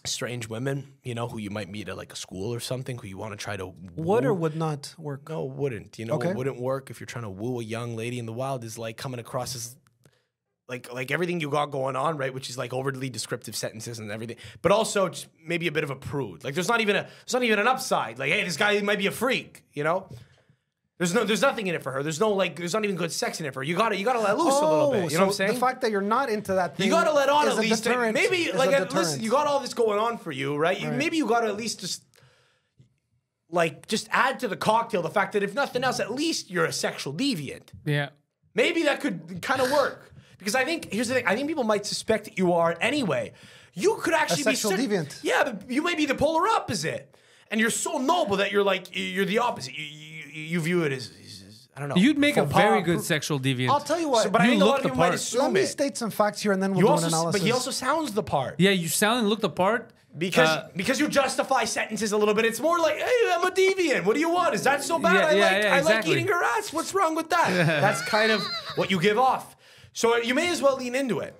strange women, you know, who you might meet at like a school or something, who you want to try to Would or woo? would not work? No, wouldn't. You know, Okay. what wouldn't work if you're trying to woo a young lady in the wild is like coming across as like everything you got going on, right? Which is like overly descriptive sentences and everything, but also just maybe a bit of a prude. Like there's not even an upside. Like, hey, this guy might be a freak, you know? There's nothing in it for her. There's not even good sex in it for her. You gotta let loose a little bit. You know what I'm saying? The fact that you're not into that thing You gotta let on is at a least. deterrent- Maybe is like a listen, deterrent. you got all this going on for you, right? Maybe you gotta at least just add to the cocktail the fact that if nothing else, at least you're a sexual deviant. Yeah. Maybe that could kind of work because I think here's the thing. I think people might suspect that you are anyway. You could actually be sexual deviant. Yeah, but you may be the polar opposite, and you're so noble that you're the opposite. You view it as I don't know. You'd make a faux pas, very good sexual deviant. I'll tell you what. But I You think a lot look of the people might part. assume let me it. state some facts here, and then we'll You do also, an analysis. but he also sounds the part. Yeah, you sound and look the part. Because you justify sentences a little bit. It's more like, hey, I'm a deviant. What do you want? Is that so bad? I like exactly. eating her ass. What's wrong with that? That's kind of what you give off. So you may as well lean into it.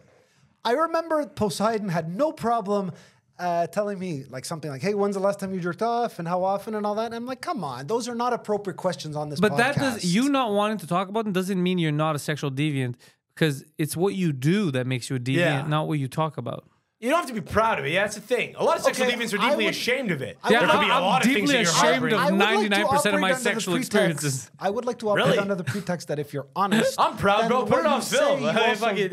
I remember Poseidon had no problem telling me like something like, "Hey, when's the last time you jerked off, and how often, and all that." And I'm like, "Come on, those are not appropriate questions on this." But podcast. that does you not wanting to talk about them doesn't mean you're not a sexual deviant because it's what you do that makes you a deviant, Yeah. not what you talk about. You don't have to be proud of it. Yeah, that's the thing. A lot of sexual Okay, deviants are I deeply would- ashamed of it. I would- There could be a I'm lot of things deeply that you're ashamed harboring. of I would like to 99% of my operate under the sexual pretext- experiences. I would like to operate Really? under the pretext that if you're honest, I'm proud, then bro. Put what it on you say, film. you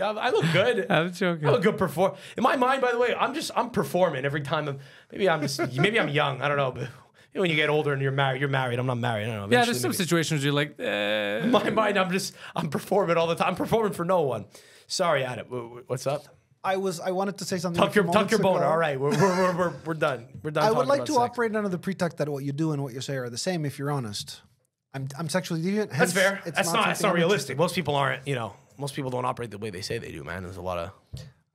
also- I look good. I'm joking. I'm a good performer. In my mind, by the way, I'm performing every time. Maybe I'm young. I don't know. But when you get older and you're married. I'm not married. I don't know. Yeah, there's Eventually, some maybe. situations you're like, In my mind, I'm performing all the time. I'm performing for no one. Sorry, Adam. What's up? I wanted to say something. Tuck a few your moments boner. ago. All right, we're done. We're done. I would talking like about to sex. operate under the pretext that what you do and what you say are the same if you're honest. I'm sexually deviant. That's hence fair. it's That's something not I'm realistic. Most people aren't. Most people don't operate the way they say they do. Man, there's a lot of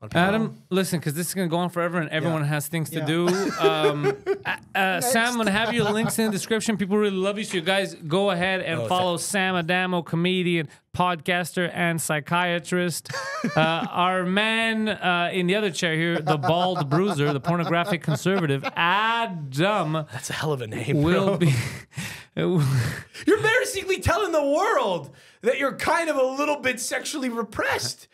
people. Adam, listen, because this is going to go on forever and everyone has things to Yeah. do. Sam, I'm going to have your links in the description. People really love you. So you guys go ahead and follow Sam Adamo, comedian, podcaster, and psychiatrist. Our man in the other chair here, the bald bruiser, the pornographic conservative, Adam, That's a hell of a name. will bro. be... You're basically telling the world that you're kind of a little bit sexually repressed.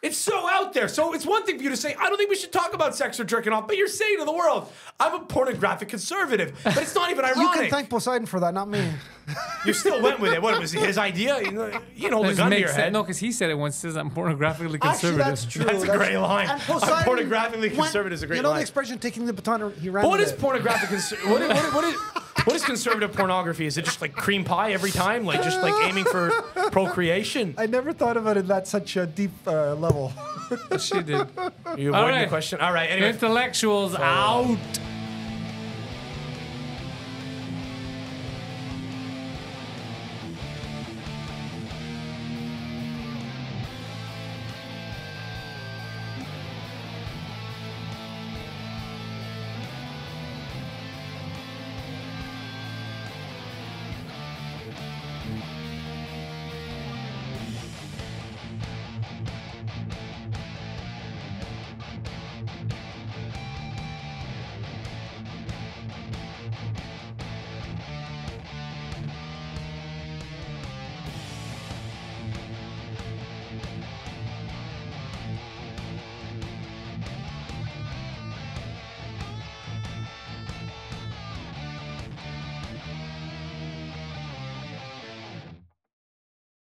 It's so out there. So it's one thing for you to say, I don't think we should talk about sex or jerking off, but you're saying to the world, I'm a pornographic conservative. But it's not even ironic. You can thank Poseidon for that, not me. You still went with it. What was his idea? You know, hold a gun to your head. No, because he said it once. Says I'm pornographically Actually, conservative. that's true. That's a great line. And I'm Poseidon pornographically conservative is a great You know line. the expression, taking the baton, he ran But what with is it. pornographic? What is conservative pornography? Is it just like cream pie every time? Like just like aiming for procreation? I never thought about it at such a deep level. She did. You avoiding All right. the question? All right. Anyway. Intellectuals out.